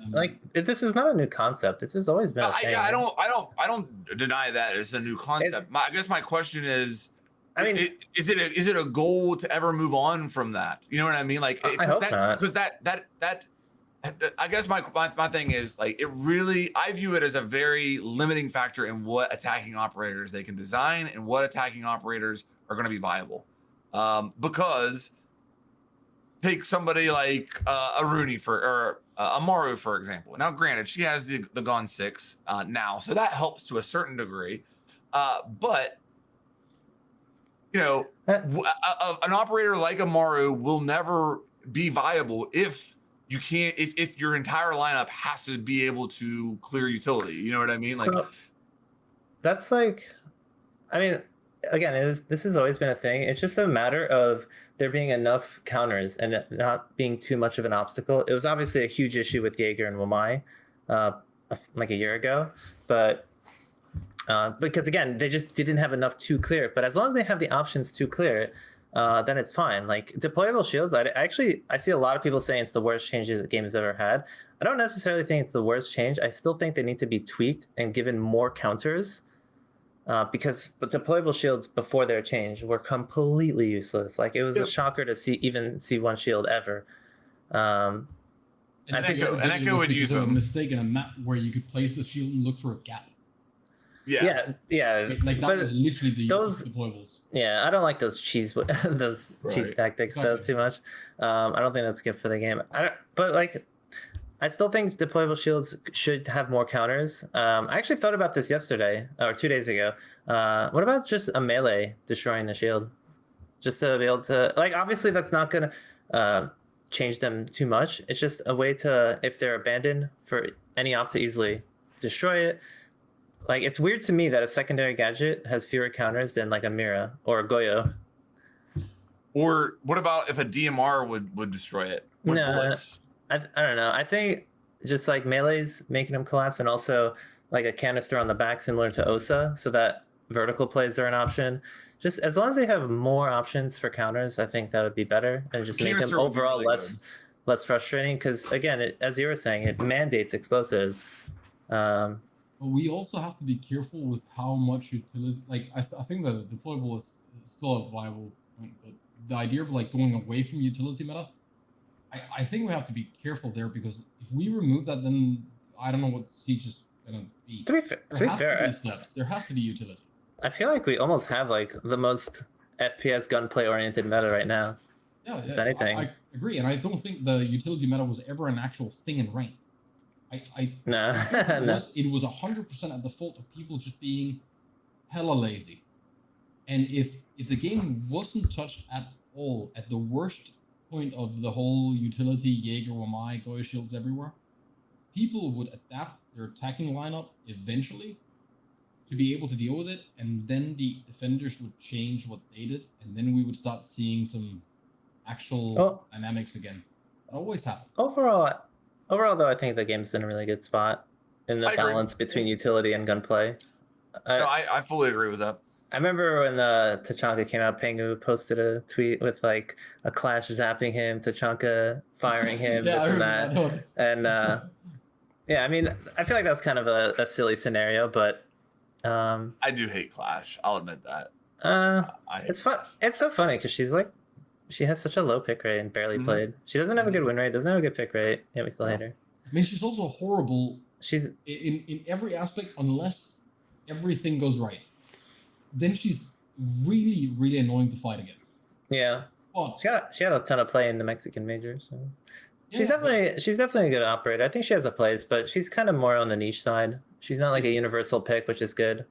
this is not a new concept. This has always been a thing. I don't deny that it's a new concept. I guess my question is, I mean, is it a goal to ever move on from that? You know what I mean? Like, I hope not. Because that I guess my thing is, like, it really, I view it as a very limiting factor in what attacking operators they can design and what attacking operators are going to be viable. Because take somebody like a Rooney or a Maru, for example. Now, granted, she has the Gon 6 now, so that helps to a certain degree. But you know, an operator like a Maru will never be viable if you can't. If your entire lineup has to be able to clear utility. You know what I mean? Like, so, that's like, I mean, again, this has always been a thing. It's just a matter of there being enough counters and not being too much of an obstacle. It was obviously a huge issue with Jaeger and Wamai like a year ago, but because again, they just didn't have enough to clear. But as long as they have the options to clear, then it's fine. Like, deployable shields, I see a lot of people saying it's the worst change the game has ever had. I don't necessarily think it's the worst change. I still think they need to be tweaked and given more counters. Because deployable shields before their change were completely useless. Like, it was a shocker to see one shield ever. And I think Echo would use a mistake in a map where you could place the shield and look for a gap. Yeah. Like that But was literally the those- deployables. Yeah, I don't like those cheese those cheese Right. tactics though Exactly. too much. I don't think that's good for the game. But like, I still think deployable shields should have more counters. I actually thought about this yesterday or 2 days ago. What about just a melee destroying the shield, just to be able to like? Obviously, that's not gonna change them too much. It's just a way to, if they're abandoned, for any op to easily destroy it. Like, it's weird to me that a secondary gadget has fewer counters than like a Mira or a Goyo. Or what about if a DMR would destroy it with No. bullets? I don't know. I think just like melee's making them collapse, and also like a canister on the back similar to Osa, so that vertical plays are an option. Just as long as they have more options for counters, I think that would be better, and just make them Canister would be overall really less good. less frustrating. Because again, as you were saying, it mandates explosives. But we also have to be careful with how much utility. Like I think the deployable is still a viable point, but the idea of like going away from utility meta, I think we have to be careful there, because if we remove that, then I don't know what Siege is gonna be. To be fair, There has to be steps. There has to be utility. I feel like we almost have like the most FPS gunplay oriented meta right now. Yeah, If anything. I agree, and I don't think the utility meta was ever an actual thing in ranked. No, no. It was 100% at the fault of people just being hella lazy. And if the game wasn't touched at all at the worst point of the whole utility Jaeger, Wamai, Goya shields everywhere, people would adapt their attacking lineup eventually to be able to deal with it, and then the defenders would change what they did, and then we would start seeing some actual dynamics again. That always happens. Overall, though, I think the game's in a really good spot in the I agree. balance between utility and gunplay. No, I fully agree with that. I remember when Tachanka came out, Pengu posted a tweet with like a Clash zapping him, Tachanka firing him, Yeah, this I and remember that. that one. And yeah, I mean, I feel like that's kind of a silly scenario, but I do hate Clash. I'll admit that. I hate it's fun. It's so funny because she has such a low pick rate and barely Mhm. played. She doesn't have a good win rate, doesn't have a good pick rate, yet we still hate her. I mean, she's also horrible She's in every aspect unless everything goes right. Then she's really, really annoying to fight against. yeah. But She had a ton of play in the Mexican major, so she's yeah, definitely a good operator. I think she has a place, but she's kind of more on the niche side. She's not like a It's- universal pick, which is good.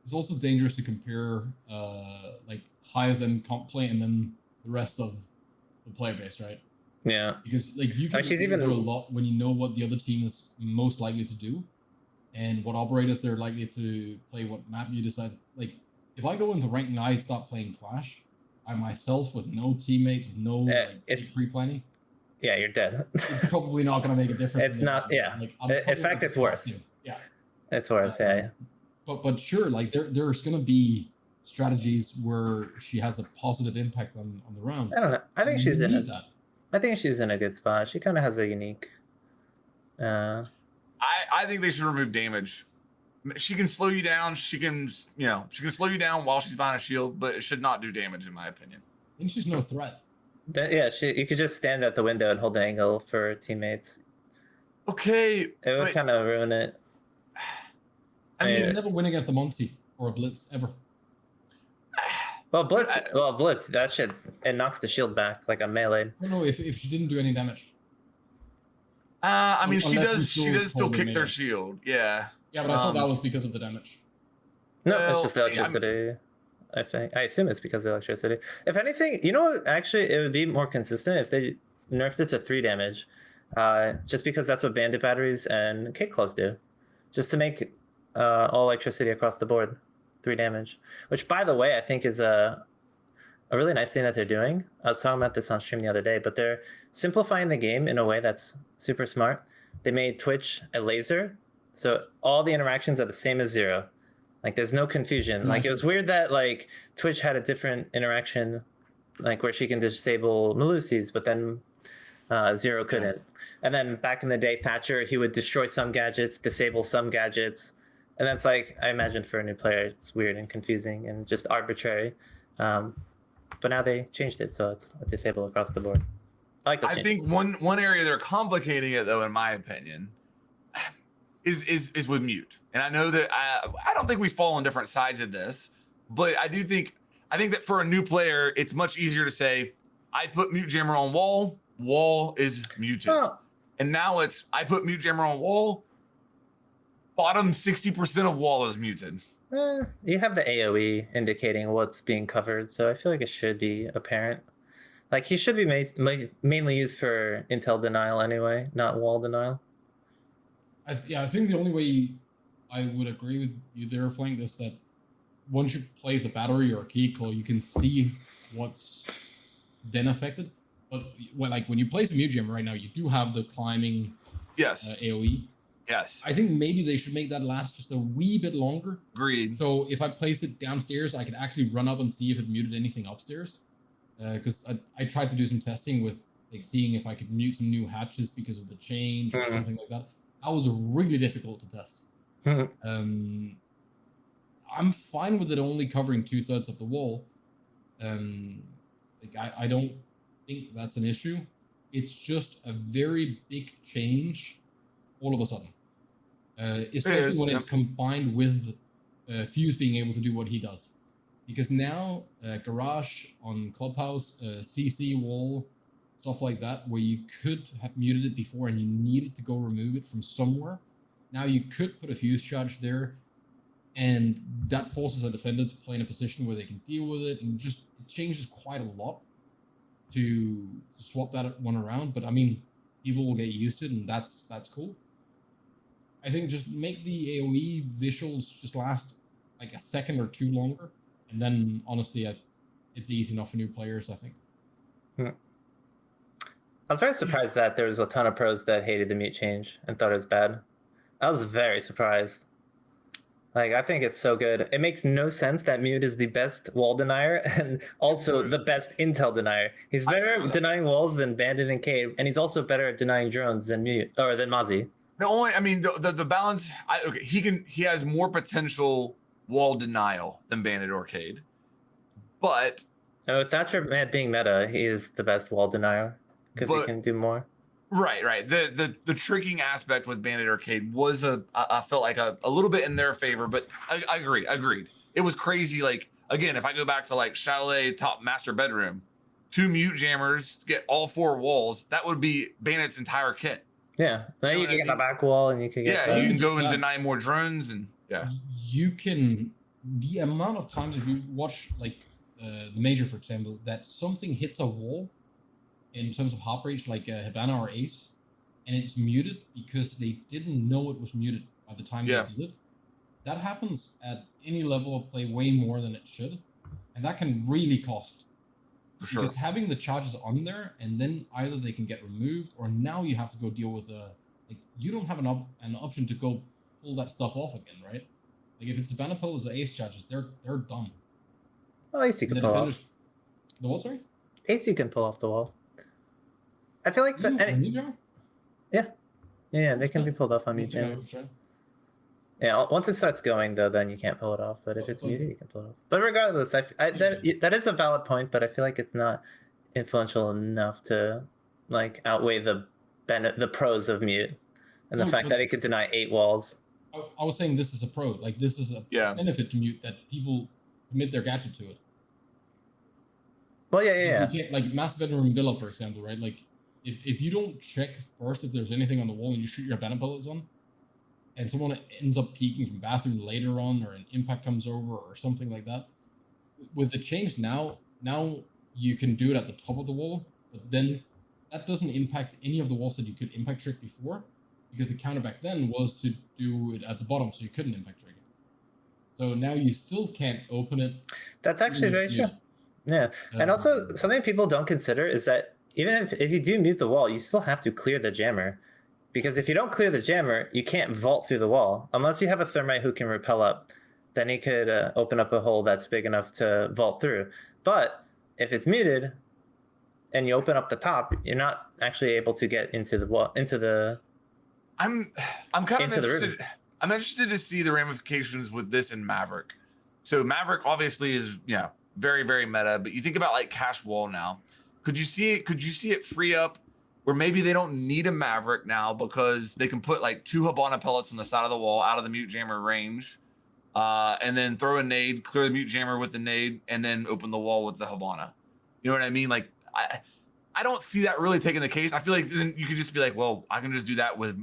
it's also dangerous to compare like highest end comp play and then the rest of the player base, right? Yeah, Because like you can she's do even- a lot when you know what the other team is most likely to do, and what operators they're likely to play, what map you decide. Like if I go into rank and I start playing Clash, I myself with no teammates, with no it's- free planning, yeah, you're dead. it's probably not going to make a difference. It's in the not- game. yeah. Like, I'm In probably fact, gonna it's get worse. fucked in. Yeah. It's worse, yeah. But sure, like there's going to be strategies where she has a positive impact on the round. I don't know. I think You she's need that. I think she's in a good spot. She kind of has a unique. I think they should remove damage. She can slow you down. She can slow you down while she's behind a shield, but it should not do damage, in my opinion. I think she's no threat. Yeah, you could just stand at the window and hold the angle for teammates. Okay, It would but, kind of ruin it. I You mean, never win against a Monty or a Blitz ever. Well, Blitz, that shit, it knocks the shield back like a melee. I don't know if she didn't do any damage. I mean, she Unless does. we She still does still hold the kick their melee. shield. Yeah. Yeah, but I thought that Um, was because of the damage. No, Well, it's just the electricity. I think. I assume it's because of the electricity. If anything, you know what? Actually, it would be more consistent if they nerfed it to 3 damage. Just because that's what Bandit batteries and kick claws do. Just to make all electricity across the board 3 damage. Which, by the way, I think is a really nice thing that they're doing. I was talking about this on stream the other day, but they're simplifying the game in a way that's super smart. They made Twitch a laser, so all the interactions are the same as 0. Like there's no confusion. Like it was weird that like Twitch had a different interaction, like where she can disable Melusi's, but then 0 couldn't. And then back in the day, Thatcher, he would destroy some gadgets, disable some gadgets, and that's like, I imagine for a new player, it's weird and confusing and just arbitrary. But now they changed it, so it's a disable across the board. I like those I changes. think one area they're complicating it though, in my opinion, is with mute. And I know that I don't think we fall on different sides of this, but I think that for a new player, it's much easier to say, I put mute jammer on wall, wall is muted. Oh. And now it's, I put mute jammer on wall, bottom 60% of wall is muted. You have the AoE indicating what's being covered, so I feel like it should be apparent. Like, he should be mainly used for intel denial anyway, not wall denial. I think the only way I would agree with you there, Flank, is that once you place a battery or a key call, you can see what's then affected. But when you place a mute jammer right now, you do have the climbing AoE. Yes. I think maybe they should make that last just a wee bit longer. Agreed. So if I place it downstairs, I could actually run up and see if it muted anything upstairs. Because I tried to do some testing with like seeing if I could mute some new hatches because of the change or something like that. That was really difficult to test. I'm fine with it only covering 2/3 of the wall. I don't think that's an issue. It's just a very big change all of a sudden. Especially when it's combined with Fuse being able to do what he does. Because now, Garage on Clubhouse, CC wall, stuff like that, where you could have muted it before and you needed to go remove it from somewhere. Now you could put a Fuse charge there, and that forces a defender to play in a position where they can deal with it, and just it changes quite a lot to swap that one around. But I mean, people will get used to it, and that's cool. I think just make the AoE visuals just last like a second or two longer, and then honestly, it's easy enough for new players, I think. I was very surprised that there was a ton of pros that hated the mute change and thought it was bad. I was very surprised. Like, I think it's so good. It makes no sense that mute is the best wall denier and also the best intel denier. He's better at denying walls than Bandit and Cade, and he's also better at denying drones than Macie. The balance. He has more potential wall denial than Bandit or Cade, but with Thatcher being meta, he is the best wall denier because he can do more. Right. The tricking aspect with Bandit Arcade was I felt like a little bit in their favor, but I agreed. It was crazy. Like, again, if I go back to like Chalet top master bedroom, 2 mute jammers get all 4 walls, that would be Bandit's entire kit. Yeah. Now you can get the back wall and you can get you can go and deny more drones and you can, the amount of times if you watch like the major, for example, that something hits a wall in terms of hop reach, like Hibana or Ace, and it's muted because they didn't know it was muted by the time they did it. That happens at any level of play way more than it should, and that can really cost. For sure. Because having the charges on there, and then either they can get removed, or now you have to go deal with you don't have an option to go pull that stuff off again, right? Like if it's Hibana pulls or Ace charges, they're done. Well, Ace you can pull off. The what, sorry? Ace you can pull off the wall. I feel like they can be pulled off on mute jammers. Yeah, once it starts going though, then you can't pull it off. But if it's muted, you can pull it off. But regardless, that is a valid point. But I feel like it's not influential enough to like outweigh the pros of mute and the fact that it could deny 8 walls. I was saying this is a pro. Like this is a benefit to mute that people commit their gadget to it. Well, yeah. You can't, like master bedroom villa, for example, right? Like. If you don't check first if there's anything on the wall and you shoot your Bandit bullets on, and someone ends up peeking from bathroom later on, or an impact comes over or something like that, with the change now you can do it at the top of the wall, but then that doesn't impact any of the walls that you could impact trick before, because the counter back then was to do it at the bottom so you couldn't impact trick it. So now you still can't open it. That's actually very true. Yeah. And also something people don't consider is that even if you do mute the wall, you still have to clear the jammer. Because if you don't clear the jammer, you can't vault through the wall. Unless you have a thermite who can repel up, then he could open up a hole that's big enough to vault through. But if it's muted and you open up the top, you're not actually able to get into the wall, I'm kind of interested. I'm interested to see the ramifications with this in Maverick. So Maverick obviously is very, very meta, but you think about like cash wall now. Could you see it free up where maybe they don't need a Maverick now because they can put like 2 Hibana pellets on the side of the wall out of the mute jammer range, and then throw a nade, clear the mute jammer with the nade, and then open the wall with the Hibana. You know what I mean? Like I don't see that really taking the case. I feel like then you could just be like, well, I can just do that with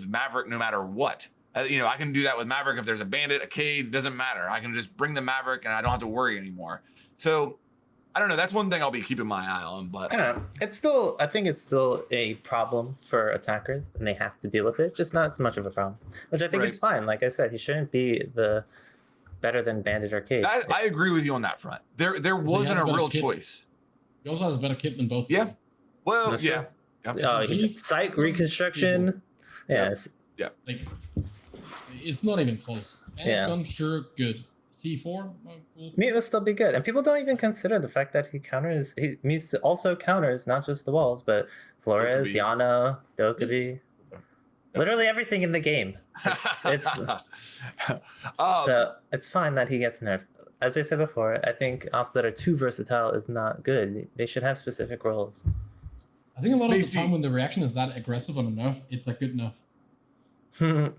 Maverick no matter what. You know, I can do that with Maverick if there's a Bandit, a Cade, doesn't matter. I can just bring the Maverick and I don't have to worry anymore. So I don't know. That's one thing I'll be keeping my eye on. But I don't know. I think it's still a problem for attackers, and they have to deal with it. Just not as much of a problem, which I think Right. is fine. Like I said, he shouldn't be the better than Bandit or Cade. I agree with you on that front. There wasn't a has real better kit. choice. He also has a better kit than both. Yeah. of them. Well, That's yeah. true. Yep. Site reconstruction. Yeah. it's- Like, it's not even close. And Yeah. gun, sure, good. C4, cool. Mute will still be good, and people don't even consider the fact that he mutes also counters not just the walls, but Flores, Dokkaebi. Yano, Dokkaebi, literally everything in the game. It's so it's fine that he gets nerfed. As I said before, I think ops that are too versatile is not good. They should have specific roles. I think a lot of the Macie- time when the reaction is that aggressive on a nerf, it's a good nerf. For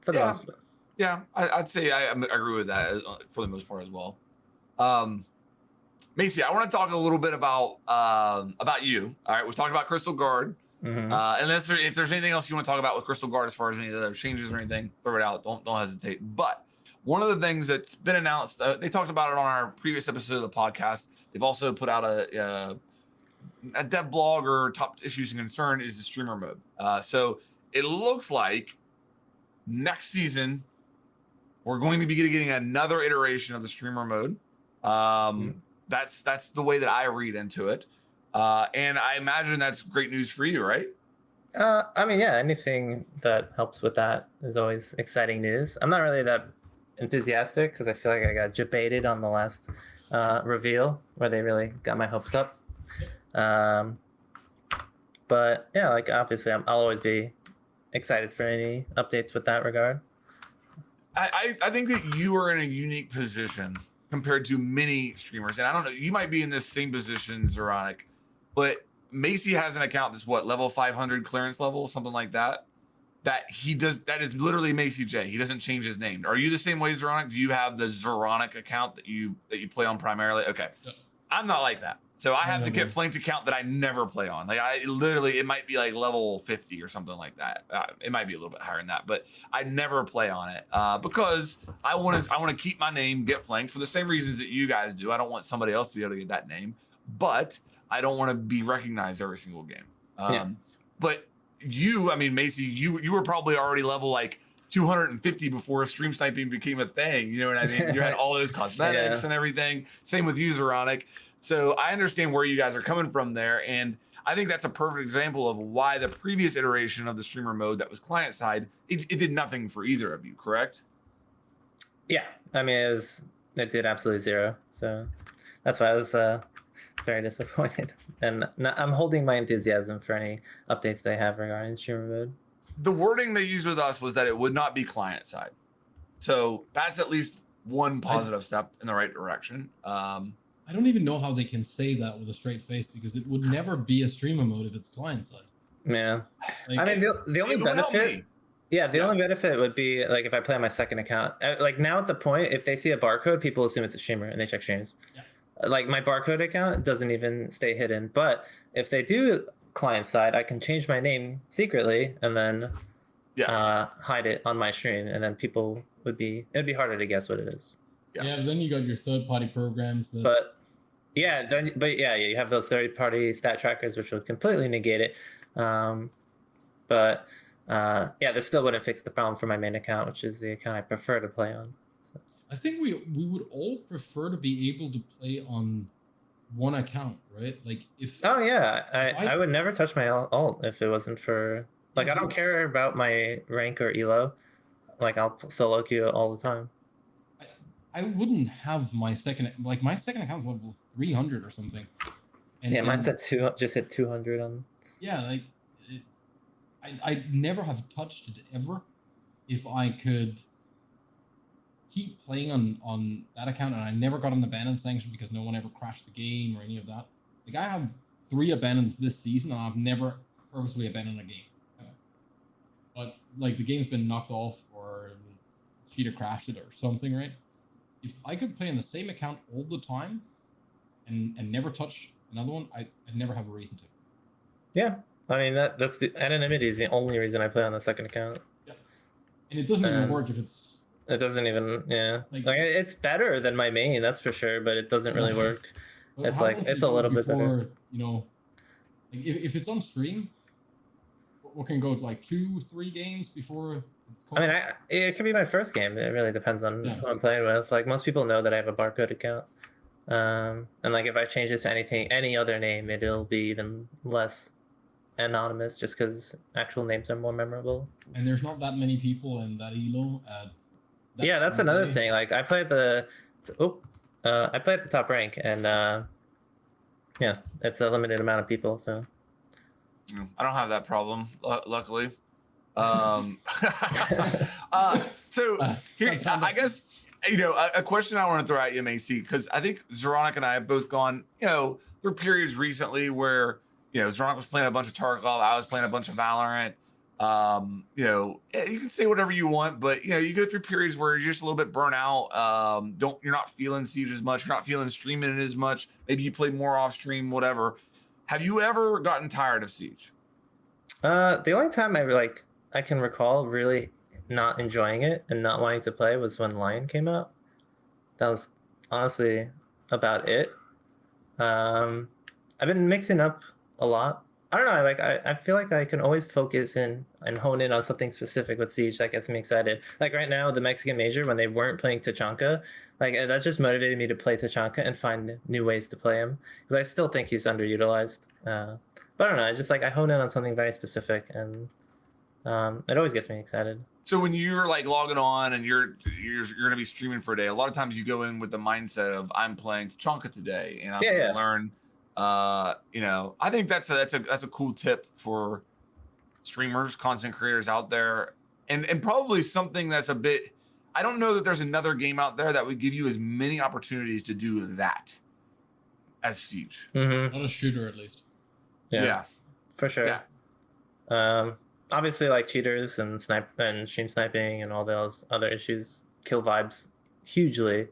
the Yeah. most part. Yeah, I'd say I agree with that for the most part as well. Macie, I want to talk a little bit about you. All right, we've talked about Crystal Guard. Mhm. Unless if there's anything else you want to talk about with Crystal Guard as far as any other changes or anything, throw it out. Don't hesitate. But one of the things that's been announced, they talked about it on our previous episode of the podcast. They've also put out a dev blog or top issues and concern is the streamer mode. So it looks like next season we're going to be getting another iteration of the streamer mode. That's the way that I read into it. And I imagine that's great news for you, right? I mean, yeah, anything that helps with that is always exciting news. I'm not really that enthusiastic because I feel like I got debated on the last reveal where they really got my hopes up. But yeah, like obviously I'll always be excited for any updates with that regard. I think that you are in a unique position compared to many streamers. And I don't know, you might be in this same position, Zeronic, but Macie has an account that's what, level 500 clearance level, something like that. That is literally Macie Jay. He doesn't change his name. Are you the same way, Zeronic? Do you have the Zeronic account that you play on primarily? Okay. Yeah. I'm not like that. So I have the No. Get Flanked account that I never play on. Like it might be like level 50 or something like that. It might be a little bit higher than that, but I never play on it because I want to keep my name Get Flanked for the same reasons that you guys do. I don't want somebody else to be able to get that name, but I don't want to be recognized every single game. But you, I mean, Macie, you were probably already level like 250 before stream sniping became a thing. You know what I mean? You had all those cosmetics and everything. Same with you, Zeronic. So I understand where you guys are coming from there. And I think that's a perfect example of why the previous iteration of the streamer mode that was client side, it did nothing for either of you, correct? Yeah, I mean it did absolutely zero. So that's why I was very disappointed. And I'm holding my enthusiasm for any updates they have regarding streamer mode. The wording they used with us was that it would not be client side. So that's at least one positive step in the right direction. I don't even know how they can say that with a straight face because it would never be a streamer mode if it's client side. Yeah. Like, I mean the only It would help benefit me. Yeah, the only benefit would be like if I play on my second account. Like now at the point, if they see a barcode, people assume it's a streamer and they check streams. Yeah. Like my barcode account doesn't even stay hidden. But if they do client side, I can change my name secretly and then hide it on my stream, and then it'd be harder to guess what it is. yeah, but then you got your third party programs that But you have those third party stat trackers which would completely negate it. This still wouldn't fix the problem for my main account, which is the account I prefer to play on. So. I think we would all prefer to be able to play on one account, right? Like if I would never touch my alt if it wasn't for I don't care about my rank or elo. Like I'll solo queue all the time. I wouldn't have my second account's level 300 or something. And, Mine's at just hit 200 on. Yeah, like I never have touched it ever. If I could keep playing on that account, and I never got on the Bandit sanction because no one ever crashed the game or any of that. Like I have 3 abandons this season, and I've never purposely abandoned a game. But like the game's been knocked off or the cheater crashed it or something, right? If I could play on the same account all the time and never touch another one, I'd never have a reason to. Yeah, I mean that's the anonymity is the only reason I play on the second account. Yeah, and it doesn't even work if it's. It doesn't even like it's better than my main, that's for sure, but it doesn't really work. It's like it's a little bit better. You know, like if it's on stream, what can go like 2-3 games before it's called? I mean, it could be my first game. It really depends on who I'm playing with. Like most people know that I have a barcode account, and like if I change this to any other name, it'll be even less anonymous, just because actual names are more memorable. And there's not that many people in that elo. Yeah, that's another thing. Like I play at the top rank, and yeah, it's a limited amount of people, so. I don't have that problem, luckily. So here, I guess, you know, a question I want to throw at you, Macie, because I think Zeronic and I have both gone, you know, through periods recently where, you know, Zeronic was playing a bunch of Tarkov, I was playing a bunch of Valorant. You know, you can say whatever you want, but you know, you go through periods where you're just a little bit burnt out. You're not feeling Siege as much, you're not feeling streaming it as much. Maybe you play more off stream, whatever. Have you ever gotten tired of Siege? The only time I can recall really not enjoying it and not wanting to play was when Lion came out. That was honestly about it. I've been mixing up a lot. I don't know. Like I feel like I can always focus and hone in on something specific with Siege that gets me excited. Like right now, the Mexican Major, when they weren't playing Tachanka, like that just motivated me to play Tachanka and find new ways to play him, because I still think he's underutilized. But I don't know. I just like I hone in on something very specific, and it always gets me excited. So when you're like logging on and you're gonna be streaming for a day, a lot of times you go in with the mindset of I'm playing Tachanka today, and I'm gonna learn. You know, I think that's a cool tip for streamers, content creators out there, and probably something that's a bit. I don't know that there's another game out there that would give you as many opportunities to do that as Siege. Not a shooter, at least. Yeah, for sure. Yeah. Obviously, like cheaters and stream sniping and all those other issues kill vibes hugely.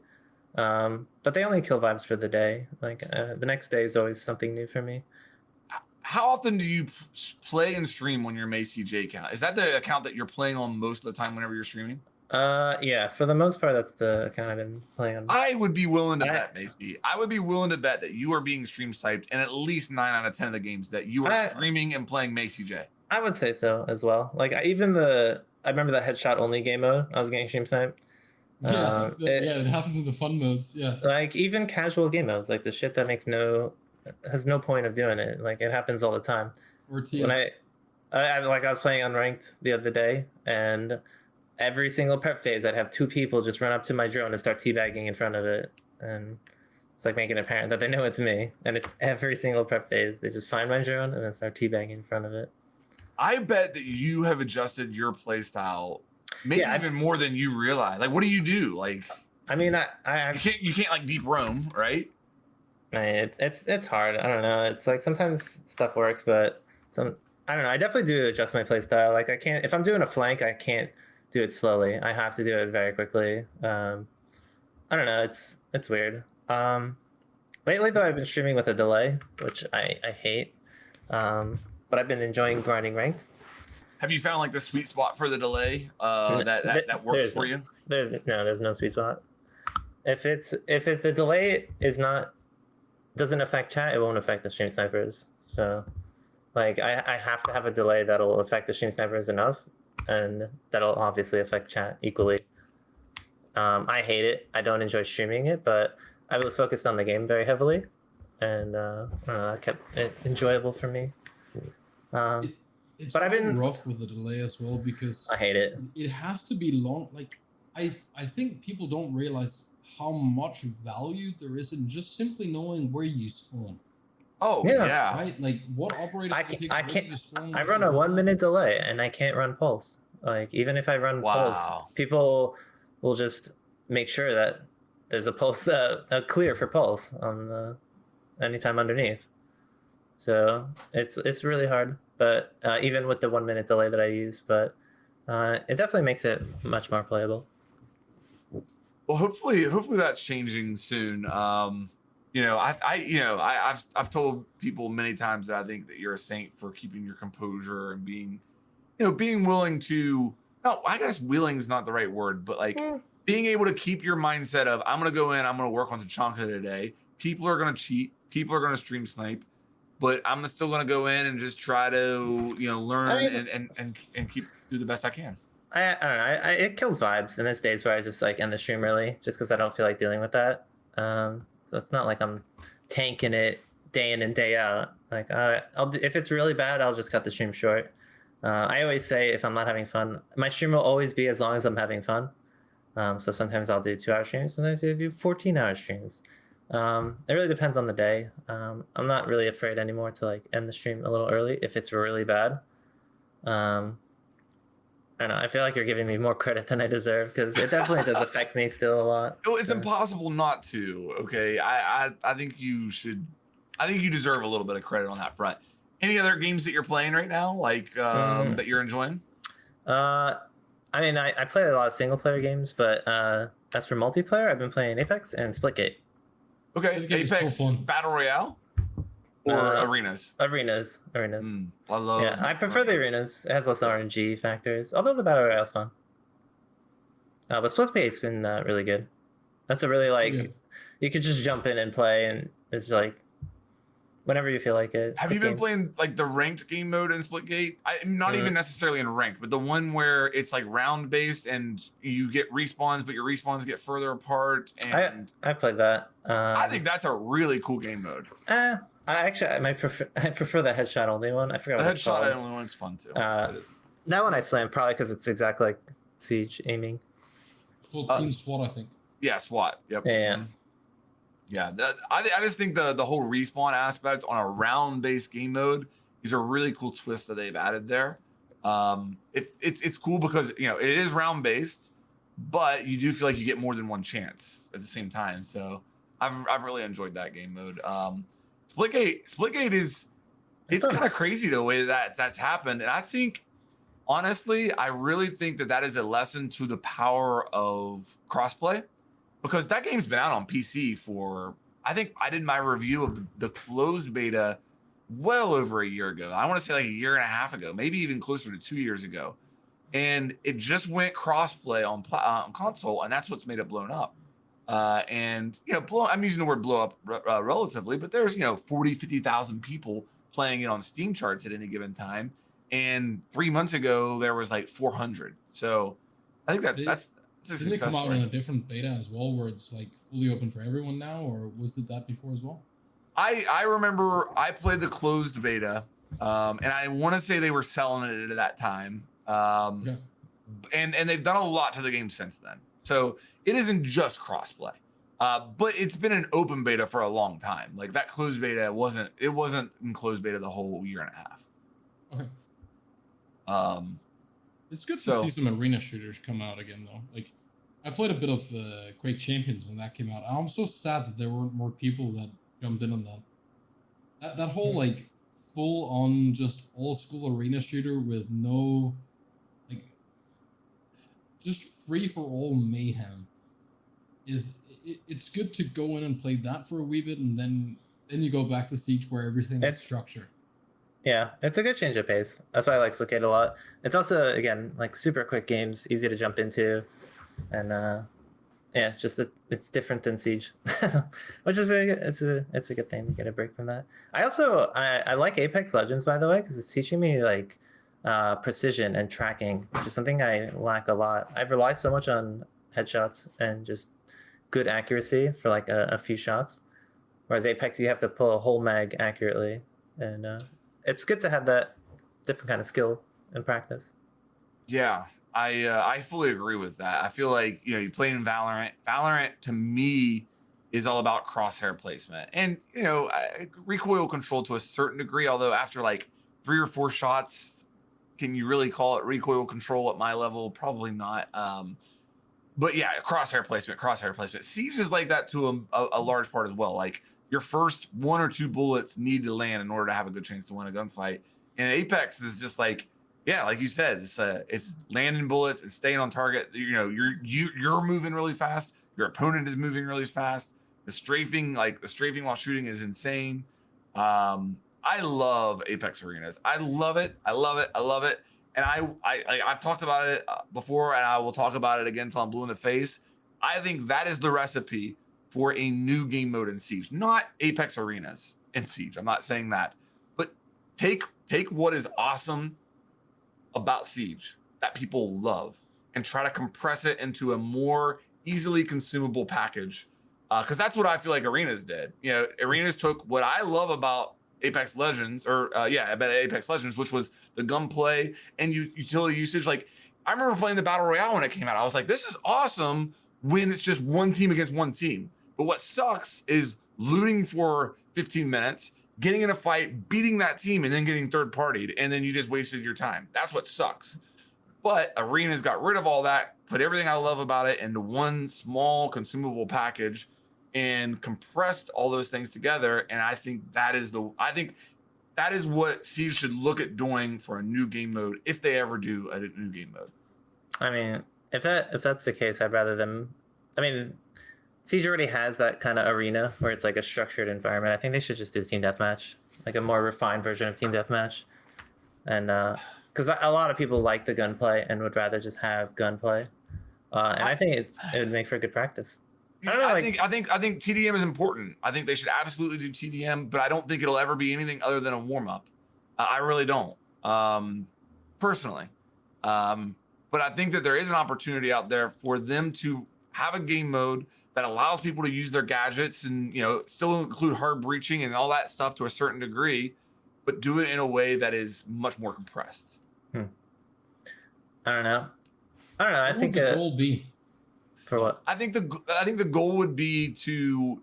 But they only kill vibes for the day. Like the next day is always something new for me. How often do you play and stream on your Macie Jay account? Is that the account that you're playing on most of the time whenever you're streaming? Yeah, for the most part, that's the account I've been playing on. I would be willing to bet, Macie. I would be willing to bet that you are being stream sniped in at least 9 out of 10 of the games that you are streaming and playing Macie Jay. I would say so as well. Like I remember the headshot only game mode. I was getting stream sniped. It happens in the fun modes. Yeah, like even casual game modes, like the shit that has no point of doing it. Like it happens all the time. Or TF. When I was playing unranked the other day, and every single prep phase, I'd have 2 people just run up to my drone and start teabagging in front of it, and it's like making it apparent that they know it's me. And it's every single prep phase. They just find my drone and then start teabagging in front of it. I bet that you have adjusted your playstyle. Maybe even more than you realize. Like, what do you do? Like, I mean, you can't like deep roam, right? It's hard. I don't know. It's like sometimes stuff works, but I don't know. I definitely do adjust my play style. Like I can't, if I'm doing a flank, I can't do it slowly. I have to do it very quickly. I don't know. It's weird. Lately though, I've been streaming with a delay, which I hate. But I've been enjoying grinding ranked. Have you found like the sweet spot for the delay that works for you? There's no sweet spot. If the delay doesn't affect chat, it won't affect the stream snipers. So like I have to have a delay that'll affect the stream snipers enough, and that'll obviously affect chat equally. I hate it. I don't enjoy streaming it, but I was focused on the game very heavily, and that kept it enjoyable for me. It's but I've been rough with the delay as well, because I hate it. It has to be long. Like I think people don't realize how much value there is in just simply knowing where you spawn. Oh yeah. Right? Like what operator I can't I run a 1 minute delay and I can't run pulse. Like even if I run pulse, people will just make sure that there's a pulse a clear for pulse on the anytime underneath. So it's really hard. But even with the 1 minute delay that I use, but it definitely makes it much more playable. Well, hopefully that's changing soon. I've told people many times that I think that you're a saint for keeping your composure and being willing to. No, I guess willing is not the right word, but like being able to keep your mindset of I'm gonna go in, I'm gonna work on Tachanka today. People are gonna cheat, people are gonna stream snipe, but I'm still gonna go in and just try to learn and keep do the best I can. I don't know. It kills vibes, and there's days where I just like end the stream early, just because I don't feel like dealing with that. So it's not like I'm tanking it day in and day out. Like if it's really bad, I'll just cut the stream short. I always say if I'm not having fun, my stream will always be as long as I'm having fun. So sometimes I'll do 2-hour streams, sometimes I'll do 14-hour streams. It really depends on the day. I'm not really afraid anymore to like end the stream a little early if it's really bad. I don't know. I feel like you're giving me more credit than I deserve because it definitely does affect me still a lot. No, it's impossible not to. Okay, I think you should. I think you deserve a little bit of credit on that front. Any other games that you're playing right now, like that you're enjoying? I mean, I play a lot of single player games, but as for multiplayer, I've been playing Apex and Splitgate. Okay, Apex Battle Royale or arenas? Arenas. I love. Yeah, I prefer the arenas. It has less RNG factors, although the Battle Royale is fun. But Splitgate's been really good. That's a really you could just jump in and play, and it's like whenever you feel like it. Have you been playing like the ranked game mode in Splitgate? I'm not even necessarily in ranked, but the one where it's like round based and you get respawns, but your respawns get further apart. And I've played that. I think that's a really cool game mode. I prefer the headshot only one. I forgot the what it's called. headshot only one's fun too. That one I slammed probably because it's exactly like Siege aiming. It's called Team SWAT, I think. Yeah, SWAT. Yep. Yeah. Yeah, I just think the whole respawn aspect on a round-based game mode is a really cool twist that they've added there. It's cool because it is round-based, but you do feel like you get more than one chance at the same time. So I've really enjoyed that game mode. Splitgate is kind of crazy the way that's happened, and I think honestly, I really think that is a lesson to the power of crossplay. Because that game's been out on PC for, I think I did my review of the closed beta well over a year ago. I want to say like a year and a half ago, maybe even closer to 2 years ago. And it just went crossplay on console, and that's what's made it blown up. I'm using the word blow up relatively, but there's 40, 50,000 people playing it on Steam charts at any given time. And 3 months ago, there was like 400. So I think that's Didn't it come out in a different beta as well, where it's like fully open for everyone now, or was it that before as well? I remember I played the closed beta, and I want to say they were selling it at that time. And they've done a lot to the game since then. So it isn't just crossplay, but it's been an open beta for a long time. Like that closed beta wasn't in closed beta the whole year and a half. Okay. It's good to see some arena shooters come out again, though. Like, I played a bit of Quake Champions when that came out. I'm so sad that there weren't more people that jumped in on that. That whole like full-on just old-school arena shooter with no like just free-for-all mayhem it's good to go in and play that for a wee bit, and then you go back to Siege where everything is structured. Yeah, it's a good change of pace. That's why I like Splitgate a lot. It's also, again, like super quick games, easy to jump into, and it's different than Siege, which is it's a good thing to get a break from that. I like Apex Legends, by the way, because it's teaching me like precision and tracking, which is something I lack a lot. I rely so much on headshots and just good accuracy for like a few shots, whereas Apex you have to pull a whole mag accurately, and it's good to have that different kind of skill and practice. Yeah, I fully agree with that. I feel like you play in Valorant. Valorant to me is all about crosshair placement and recoil control to a certain degree. Although after like 3 or 4 shots, can you really call it recoil control at my level? Probably not. But yeah, crosshair placement. Siege is like that to a large part as well. Like your first 1 or 2 bullets need to land in order to have a good chance to win a gunfight. And Apex is just like, yeah, like you said, it's landing bullets and staying on target. You know, you're moving really fast. Your opponent is moving really fast. The strafing while shooting is insane. I love Apex Arenas. I love it. I love it. I love it. And I've talked about it before, and I will talk about it again until I'm blue in the face. I think that is the recipe for a new game mode in Siege, not Apex Arenas in Siege. I'm not saying that, but take what is awesome about Siege that people love and try to compress it into a more easily consumable package. Because that's what I feel like Arenas did. You know, Arenas took what I love about Apex Legends, about Apex Legends, which was the gunplay and utility usage. Like, I remember playing the Battle Royale when it came out. I was like, this is awesome when it's just one team against one team. But what sucks is looting for 15 minutes, getting in a fight, beating that team, and then getting third partied, and then you just wasted your time. That's what sucks. But Arenas got rid of all that, put everything I love about it into one small consumable package, and compressed all those things together. And I think that is what Siege should look at doing for a new game mode, if they ever do a new game mode. I mean, if that's the case, I'd rather them. I mean, Siege already has that kind of arena where it's like a structured environment. I think they should just do team deathmatch, like a more refined version of team deathmatch. And because a lot of people like the gunplay and would rather just have gunplay, and I think it would make for a good practice. I think TDM is important. I think they should absolutely do TDM, but I don't think it'll ever be anything other than a warm up. I really don't, personally. But I think that there is an opportunity out there for them to have a game mode that allows people to use their gadgets and, you know, still include hard breaching and all that stuff to a certain degree, but do it in a way that is much more compressed. I don't know. I think the goal be for what? I think the goal would be to,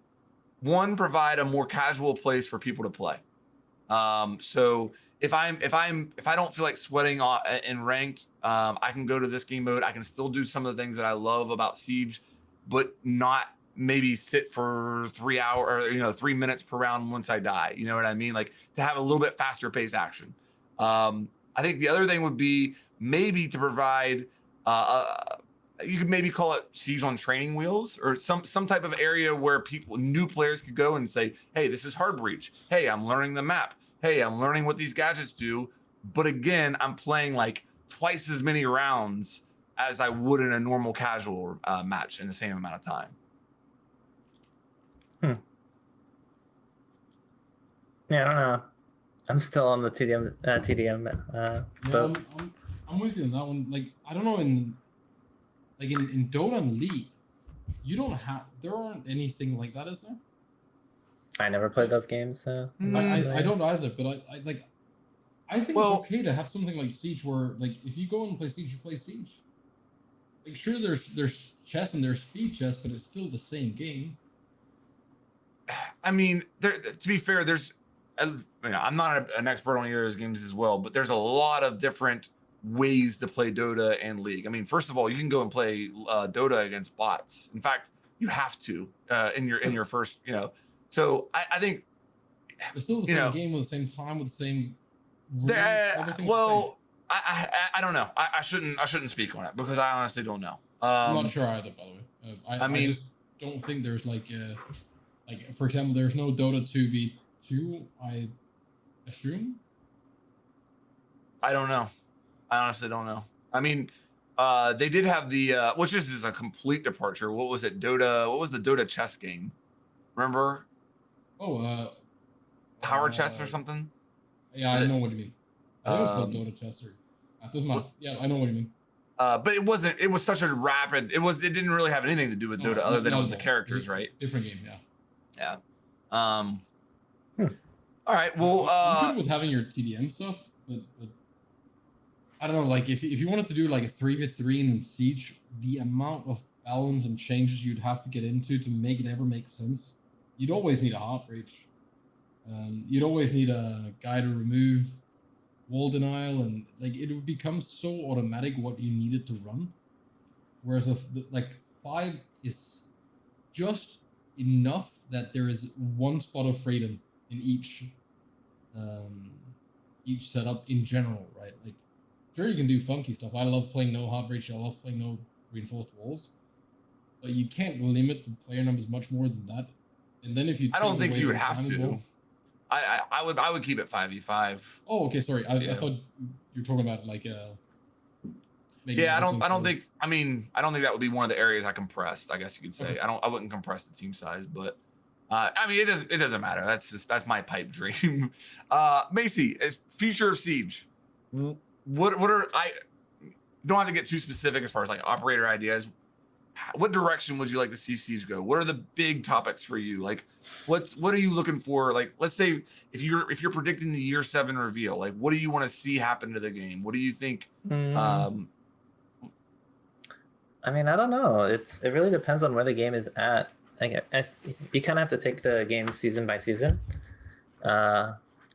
one, provide a more casual place for people to play. So if I don't feel like sweating in ranked, I can go to this game mode. I can still do some of the things that I love about Siege, but not maybe sit for 3 hours or 3 minutes per round once I die. You know what I mean? Like, to have a little bit faster paced action. I think the other thing would be maybe to provide you could maybe call it Siege on training wheels, or some type of area where new players could go and say, hey, this is hard breach. Hey, I'm learning the map. Hey, I'm learning what these gadgets do. But again, I'm playing like twice as many rounds as I would in a normal casual match in the same amount of time. Yeah, I don't know. I'm still on the TDM. Yeah, I'm with you on that one. Like, I don't know, in Dota and League, there aren't anything like that, is there? I never played those games, so I don't either. But I think it's okay to have something like Siege, where, like, if you go and play Siege, you play Siege. Like, sure, there's chess and there's speed chess, but it's still the same game. I mean, to be fair, I'm not an expert on either of those games as well, but there's a lot of different ways to play Dota and League. I mean, first of all, you can go and play Dota against bots. In fact, you have to in your first, So I think it's still the same game with the same time, with the same rules, I don't know. I shouldn't speak on it because I honestly don't know. I'm not sure either, by the way. I just don't think there's like for example, there's no Dota 2v2, I assume. I don't know. I honestly don't know. I mean, they did have the which is a complete departure. What was it? What was the Dota chess game? Remember? Oh, Power chess or something? Yeah, I know what you mean. I think it was called Dota chess, or it doesn't matter. Yeah, I know what you mean. But it wasn't. It was such a rapid. It didn't really have anything to do with Dota other than it was the characters, right? Different game, yeah. Yeah. All right. Well, I'm good with having your TDM stuff, but I don't know. Like, if you wanted to do like a 3v3 in Siege, the amount of balance and changes you'd have to get into to make it ever make sense. You'd always need a heart breach. You'd always need a guy to remove wall denial, and like it would become so automatic what you needed to run. Whereas like 5 is just enough that there is one spot of freedom in each setup in general, right? Like, sure, you can do funky stuff. I love playing no hard breach. I love playing no reinforced walls, but you can't limit the player numbers much more than that. And then if you, I don't think away you would the have time as to. well- I would keep it 5v5. Oh, okay, sorry. I Yeah. thought you were talking about like Yeah, I don't think that would be one of the areas I compressed, I guess you could say. Okay. I wouldn't compress the team size, but I mean it doesn't matter. That's my pipe dream. Macie, as future of Siege, what are don't have to get too specific as far as like operator ideas. What direction would you like to see Siege go? What are the big topics for you? Like, what are you looking for? Like, let's say if you're predicting the year 7 reveal, like, what do you want to see happen to the game? What do you think? I mean, I don't know. It really depends on where the game is at. Like, you kind of have to take the game season by season.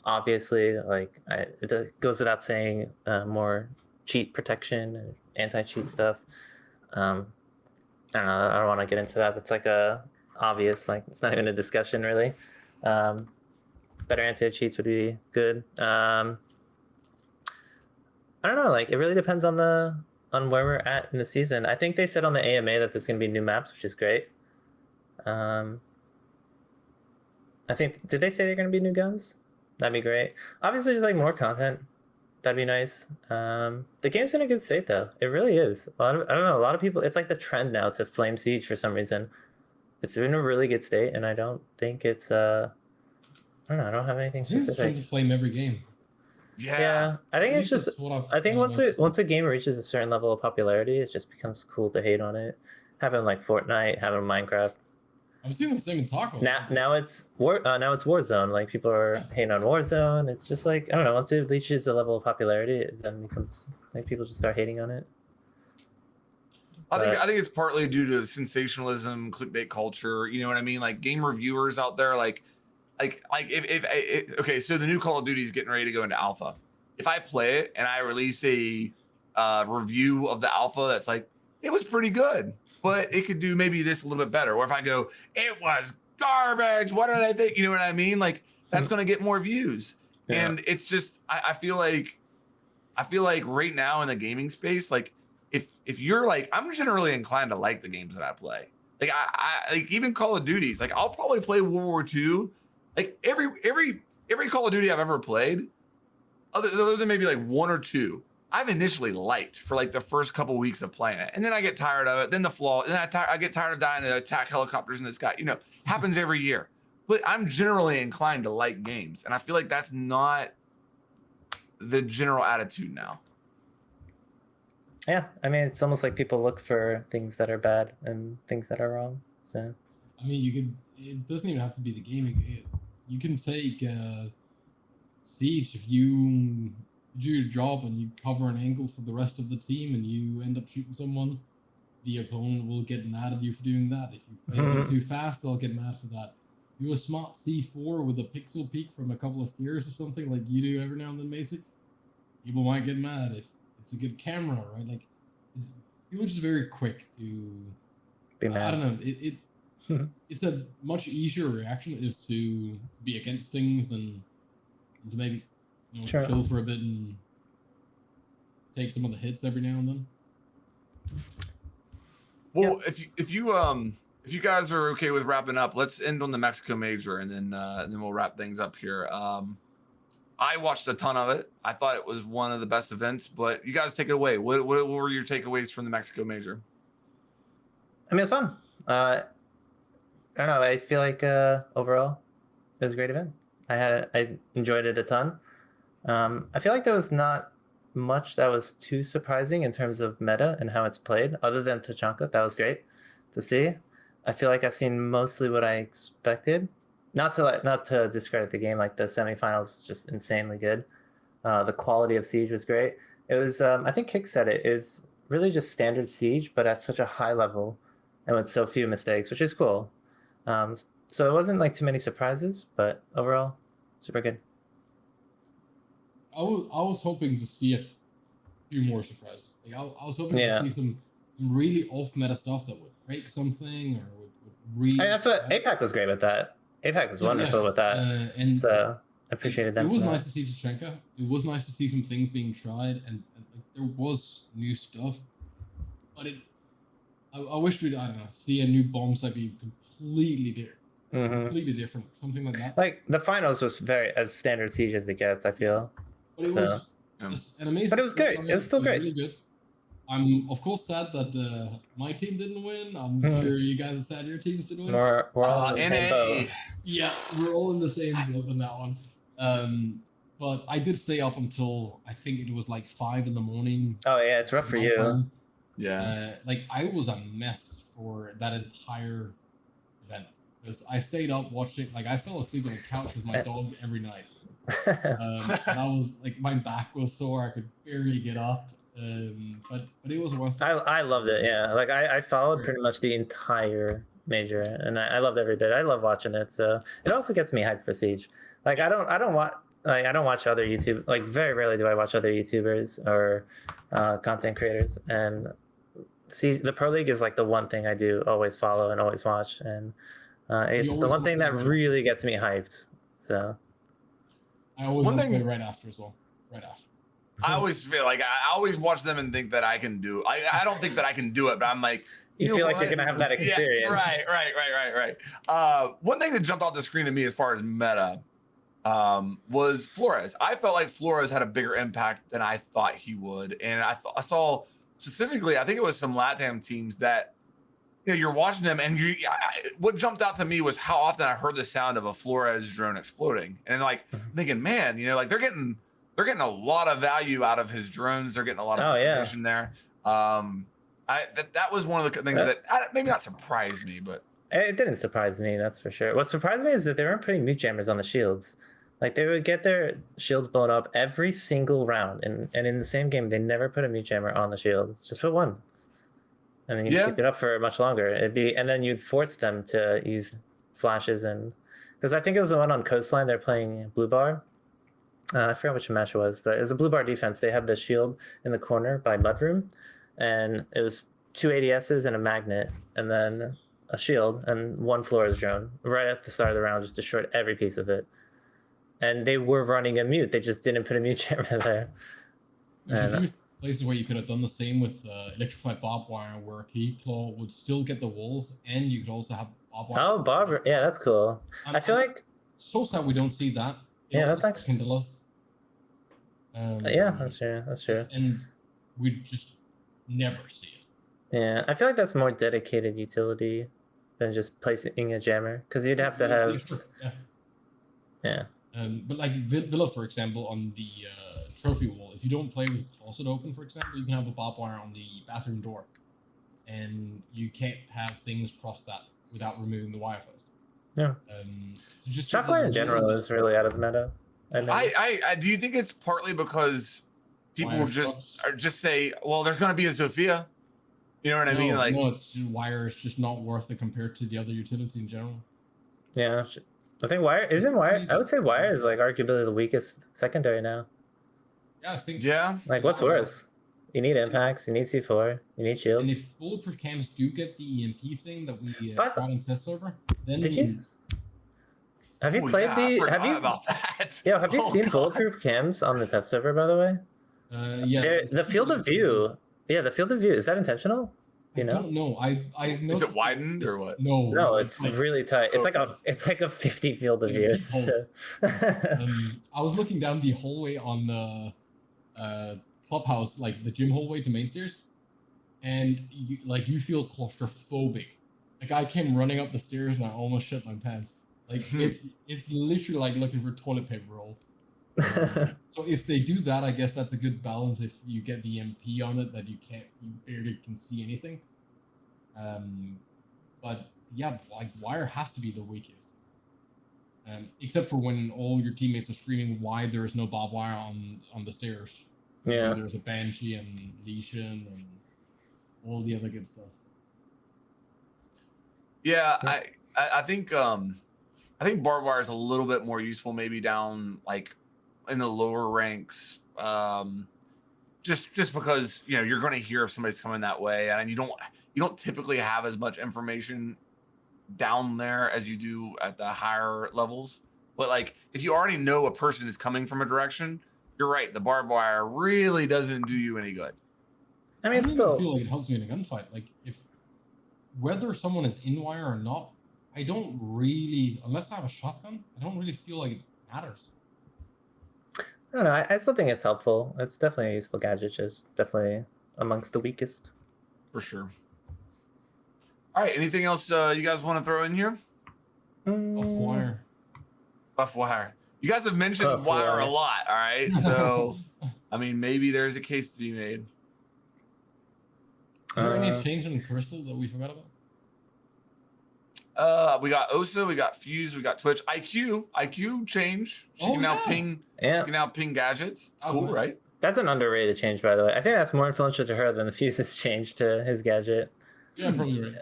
Obviously, like it goes without saying, more cheat protection and anti-cheat stuff. I don't know. I don't want to get into that. It's like obvious. Like, it's not even a discussion really. Better anti-cheats would be good. I don't know. Like, it really depends on where we're at in the season. I think they said on the AMA that there's going to be new maps, which is great. I think, did they say they're going to be new guns? That'd be great. Obviously, just like more content. That'd be nice. The game's in a good state though. It really is. I don't know. A lot of people, it's like the trend now to flame Siege for some reason. It's in a really good state, and I don't think it's I don't know. I don't have anything I think it's trying specific. to flame every game. Yeah. At I think it's least just. that's what I think noticed. once a game reaches a certain level of popularity, it just becomes cool to hate on it. Having like Fortnite, having Minecraft. I'm seeing the same in Taco. Now it's Warzone. Like, people are hating on Warzone. It's just like, I don't know. Once it reaches a level of popularity, it then becomes like people just start hating on it. I think it's partly due to sensationalism, clickbait culture. You know what I mean? Like, game reviewers out there, like if okay, so the new Call of Duty is getting ready to go into alpha. If I play it and I release a review of the alpha that's like, it was pretty good, but it could do maybe this a little bit better. Or if I go, it was garbage, what did I think? You know what I mean? Like, that's going to get more views. Yeah. And it's just, I feel like right now in the gaming space, like, if you're like, I'm generally inclined to like the games that I play. Like, I like, even Call of Duties, like, I'll probably play World War II. Like, every Call of Duty I've ever played, other than maybe like 1 or 2, I've initially liked for like the first couple weeks of playing it, and then I get tired of it. Then the flaw, and I get tired of dying to attack helicopters in the sky. You know, happens every year. But I'm generally inclined to like games, and I feel like that's not the general attitude now. Yeah, I mean, it's almost like people look for things that are bad and things that are wrong. So, I mean, it doesn't even have to be the game. You can take Siege. If you do your job and you cover an angle for the rest of the team and you end up shooting someone, the opponent will get mad at you for doing that. If you play a bit too fast, they'll get mad for that. Do a smart C4 with a pixel peek from a couple of steers or something like you do every now and then, Macie. People might get mad if it's a good camera, right? Like, people are just very quick to be mad. I don't know. It's a much easier reaction is to be against things than to maybe Sure. chill for a bit and take some of the hits every now and then. Well, if you guys are okay with wrapping up, let's end on the Mexico Major, and then we'll wrap things up here. I watched a ton of it. I thought it was one of the best events, but you guys take it away. What were your takeaways from the Mexico Major? I mean, it's fun. I don't know. I feel like overall, it was a great event. I enjoyed it a ton. I feel like there was not much that was too surprising in terms of meta and how it's played, other than Tachanka. That was great to see. I feel like I've seen mostly what I expected. Not to discredit the game, like the semifinals was just insanely good. The quality of Siege was great. It was, I think Kick said it, it was really just standard Siege, but at such a high level and with so few mistakes, which is cool. So it wasn't like too many surprises, but overall, super good. I was hoping to see a few more surprises. Like, I was hoping to see some really off meta stuff that would break something or would That's what APAC was great with that. APAC was wonderful with that. And So I appreciated that. It was nice to see Chichenko. It was nice to see some things being tried, and like, there was new stuff. But I wish we'd, I don't know, see a new bomb site be completely different. Completely different, something like that. Like the finals was very as standard Siege as it gets, I feel. But it was just an amazing. But it was great. It was still great. Really good. I'm of course sad that my team didn't win. I'm sure you guys are sad your teams didn't win. We're all in the same boat. Yeah, we're all in the same boat on that one. But I did stay up until I think it was like 5 in the morning. Oh yeah, it's rough for you. Time. Yeah. Like I was a mess for that entire event because I stayed up watching. Like I fell asleep on the couch with my dog every night. And I was like, my back was sore. I could barely get up. But it was worth it. I loved it. Yeah, like I followed pretty much the entire major, and I loved every bit. I love watching it. So it also gets me hyped for Siege. Like I don't watch other YouTube. Like very rarely do I watch other YouTubers or content creators. And Siege, the Pro League is like the one thing I do always follow and always watch, and it's the one thing that really gets me hyped. So I always want to play right after as well. Right after. I always feel like I always watch them and think that I can do. I don't think that I can do it, but I'm like, you feel like you're gonna have that experience. Yeah, right. One thing that jumped off the screen to me as far as meta was Flores. I felt like Flores had a bigger impact than I thought he would, and I saw specifically, I think it was some LATAM teams that, you know, you're watching them, and what jumped out to me was how often I heard the sound of a Flores drone exploding, and like thinking, man, you know, like they're getting a lot of value out of his drones. They're getting a lot of information there. That was one of the things that maybe not surprised me, but it didn't surprise me. That's for sure. What surprised me is that they weren't putting mute jammers on the shields. Like they would get their shields blown up every single round, and in the same game, they never put a mute jammer on the shield. Just put one, and then you keep it up for much longer. And then you'd force them to use flashes, and because I think it was the one on Coastline. They're playing Blue Bar. I forgot which match it was, but it was a Blue Bar defense. They had the shield in the corner by Mudroom, and it was 2 ADSs and a magnet, and then a shield and 1 Flores drone. Right at the start of the round, just destroyed every piece of it. And they were running a mute. They just didn't put a mute jammer there. There's a few places where you could have done the same with electrified barbed wire, where Key Claw would still get the walls, and you could also have barbed wire. Oh, barbed, yeah, that's cool. I feel like so sad we don't see that. Yeah, that's actually Kindles. Yeah, that's true. That's true. And we just never see it. Yeah, I feel like that's more dedicated utility than just placing a jammer, because you'd have to have. Yeah. But like Villa, for example, on the trophy wall, if you don't play with closet open, for example, you can have a barbed wire on the bathroom door, and you can't have things cross that without removing the wire first. Yeah. Just Shotgun in general is really out of the meta. I do you think it's partly because people just say, well, there's going to be a Sophia. You know what I mean? Like, no, it's just, wire is just not worth it compared to the other utilities in general. Yeah, I think wire isn't wire. I would say wire is like arguably the weakest secondary now. Yeah, I think. Yeah. Like, what's worse? You need impacts. You need C4. You need shields. And if bulletproof cams do get the EMP thing that we got on test server, then did you? Have you played the? Have you about that? Yeah, have you seen bulletproof cams on the test server? By the way. Yeah. The field of view. Yeah, the field of view. Is that intentional? Do you know? I don't know. I Is it widened or what? No, it's like, really tight. It's like a 50 field of view. It's I was looking down the hallway on the clubhouse, like the gym hallway to main stairs, and you feel claustrophobic. Like I came running up the stairs and I almost shit my pants. Like it's literally like looking for toilet paper roll. So if they do that, I guess that's a good balance. If you get the MP on it, that you barely can see anything. But yeah, like wire has to be the weakest. Except for when all your teammates are screaming why there is no barbed wire on the stairs. Yeah, there's a Banshee and Lesion and all the other good stuff. Yeah, I think barbed wire is a little bit more useful, maybe down like in the lower ranks, just because you're going to hear if somebody's coming that way, and you don't typically have as much information down there as you do at the higher levels. But like, if you already know a person is coming from a direction, you're right. The barbed wire really doesn't do you any good. I mean, don't it's even still. feel like it helps me in a gunfight. Like if whether someone is in wire or not, I don't really, unless I have a shotgun, I don't really feel like it matters. I don't know. I still think it's helpful. It's definitely a useful gadget. Just definitely amongst the weakest. For sure. All right. Anything else you guys want to throw in here? Off wire. Buff wire. You guys have mentioned Buff wire wire. a lot. All right. So, I mean, maybe there's a case to be made. Is there any change in crystal that we forgot about? We got OSA, we got Fuse, we got Twitch. IQ change. She can now ping. Yeah. She can now ping gadgets. It's cool, nice. right? That's an underrated change, by the way. I think that's more influential to her than the Fuse's change to his gadget. Yeah, probably right.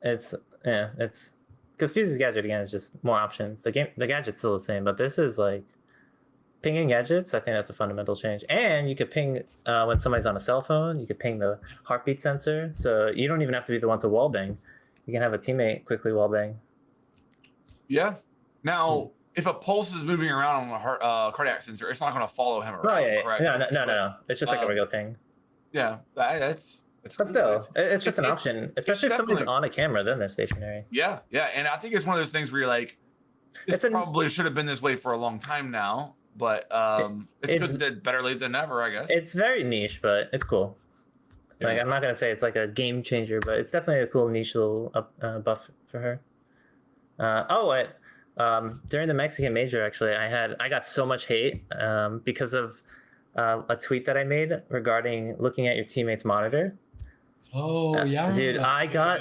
It's because Fuse's gadget again is just more options. The gadget's still the same, but this is like pinging gadgets. I think that's a fundamental change. And you could ping when somebody's on a cell phone. You could ping the heartbeat sensor, so you don't even have to be the one to wallbang. You can have a teammate quickly wallbang. Yeah. Now, if a pulse is moving around on a heart, cardiac sensor, it's not going to follow him around. Oh yeah, correct? no. It's just like a regular ping. Yeah, that's. But cool. still, it's just an option. Especially if somebody's definitely- on a camera, then they're stationary. Yeah, and I think it's one of those things where you're like, this It's an- probably should have been this way for a long time now, but it's good that better late than never, I guess. It's very niche, but it's cool. Like Yeah. I'm not gonna say it's like a game changer, but it's definitely a cool niche little buff for her. During the Mexican Major, actually, I got so much hate because of a tweet that I made regarding looking at your teammate's monitor. Oh yeah, I Dude, remember that. I got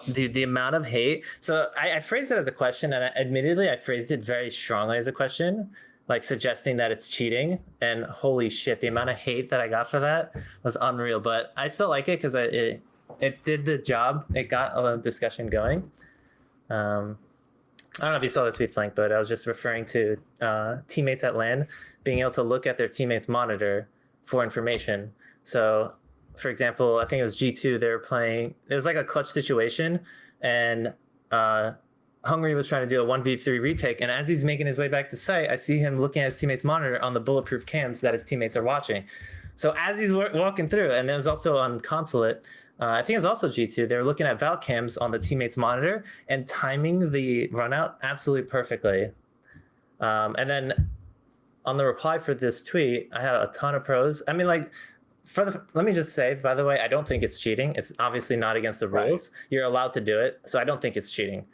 Yeah. the amount of hate. So I phrased it as a question, and admittedly, I phrased it very strongly as a question, like suggesting that it's cheating. And holy shit, the amount of hate that I got for that was unreal. But I still like it because it did the job. It got a discussion going. I don't know if you saw the tweet, Flank, but I was just referring to teammates at LAN being able to look at their teammate's monitor for information. So, for example, I think it was G2, they were playing, it was like a clutch situation, and Hungry was trying to do a 1v3 retake, and as he's making his way back to site, I see him looking at his teammate's monitor on the bulletproof cams that his teammates are watching. So as he's walking through, and it was also on Consulate, I think it was also G2, they were looking at Val cams on the teammate's monitor and timing the run out absolutely perfectly. And then on the reply for this tweet, I had a ton of pros. I mean, like, let me just say, by the way, I don't think it's cheating. It's obviously not against the rules. Right. You're allowed to do it. So I don't think it's cheating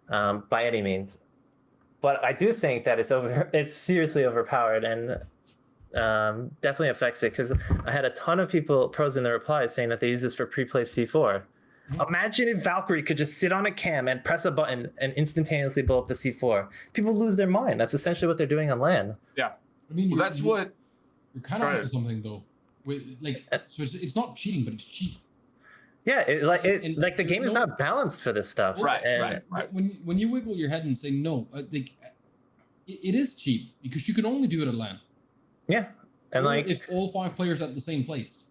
by any means. But I do think that it's seriously overpowered and definitely affects it, because I had a ton of pros in the replies saying that they use this for pre-play C4. Imagine if Valkyrie could just sit on a cam and press a button and instantaneously blow up the C4. People lose their mind. That's essentially what they're doing on LAN. Yeah. I mean, well, that's what. You're kind of onto something though. So it's not cheating, but it's cheap. Yeah, the game is not balanced for this stuff. Right. When you wiggle your head and say no, it is cheap because you can only do it at LAN. Yeah, and or if all 5 players are at the same place.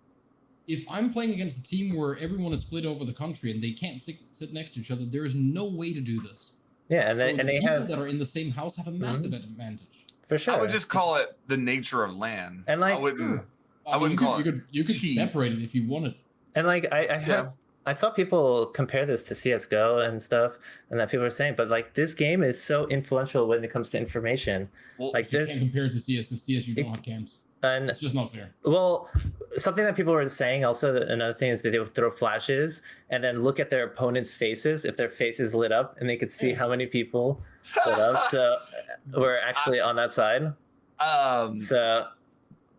If I'm playing against a team where everyone is split over the country and they can't sit next to each other, there is no way to do this. Yeah, and the they people that are in the same house have a massive advantage. For sure. I would just call it the nature of LAN. And like, I wouldn't call it. You could separate it if you wanted. And like, I saw people compare this to CS:GO and stuff, and that people are saying, but like this game is so influential when it comes to information. Well, you can't compare it to CS because CS you don't have cams. And it's just not fair. Well, something that people were saying also, another thing is that they would throw flashes and then look at their opponent's faces. If their face is lit up, and they could see how many people lit up, so we're actually on that side.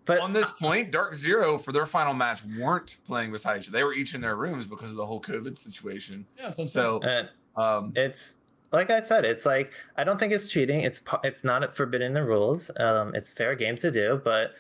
But on this point, Dark Zero for their final match weren't playing beside each other. They were each in their rooms because of the whole COVID situation. Yeah, so it's like I said, it's like I don't think it's cheating. It's not forbidden the rules. It's fair game to do, but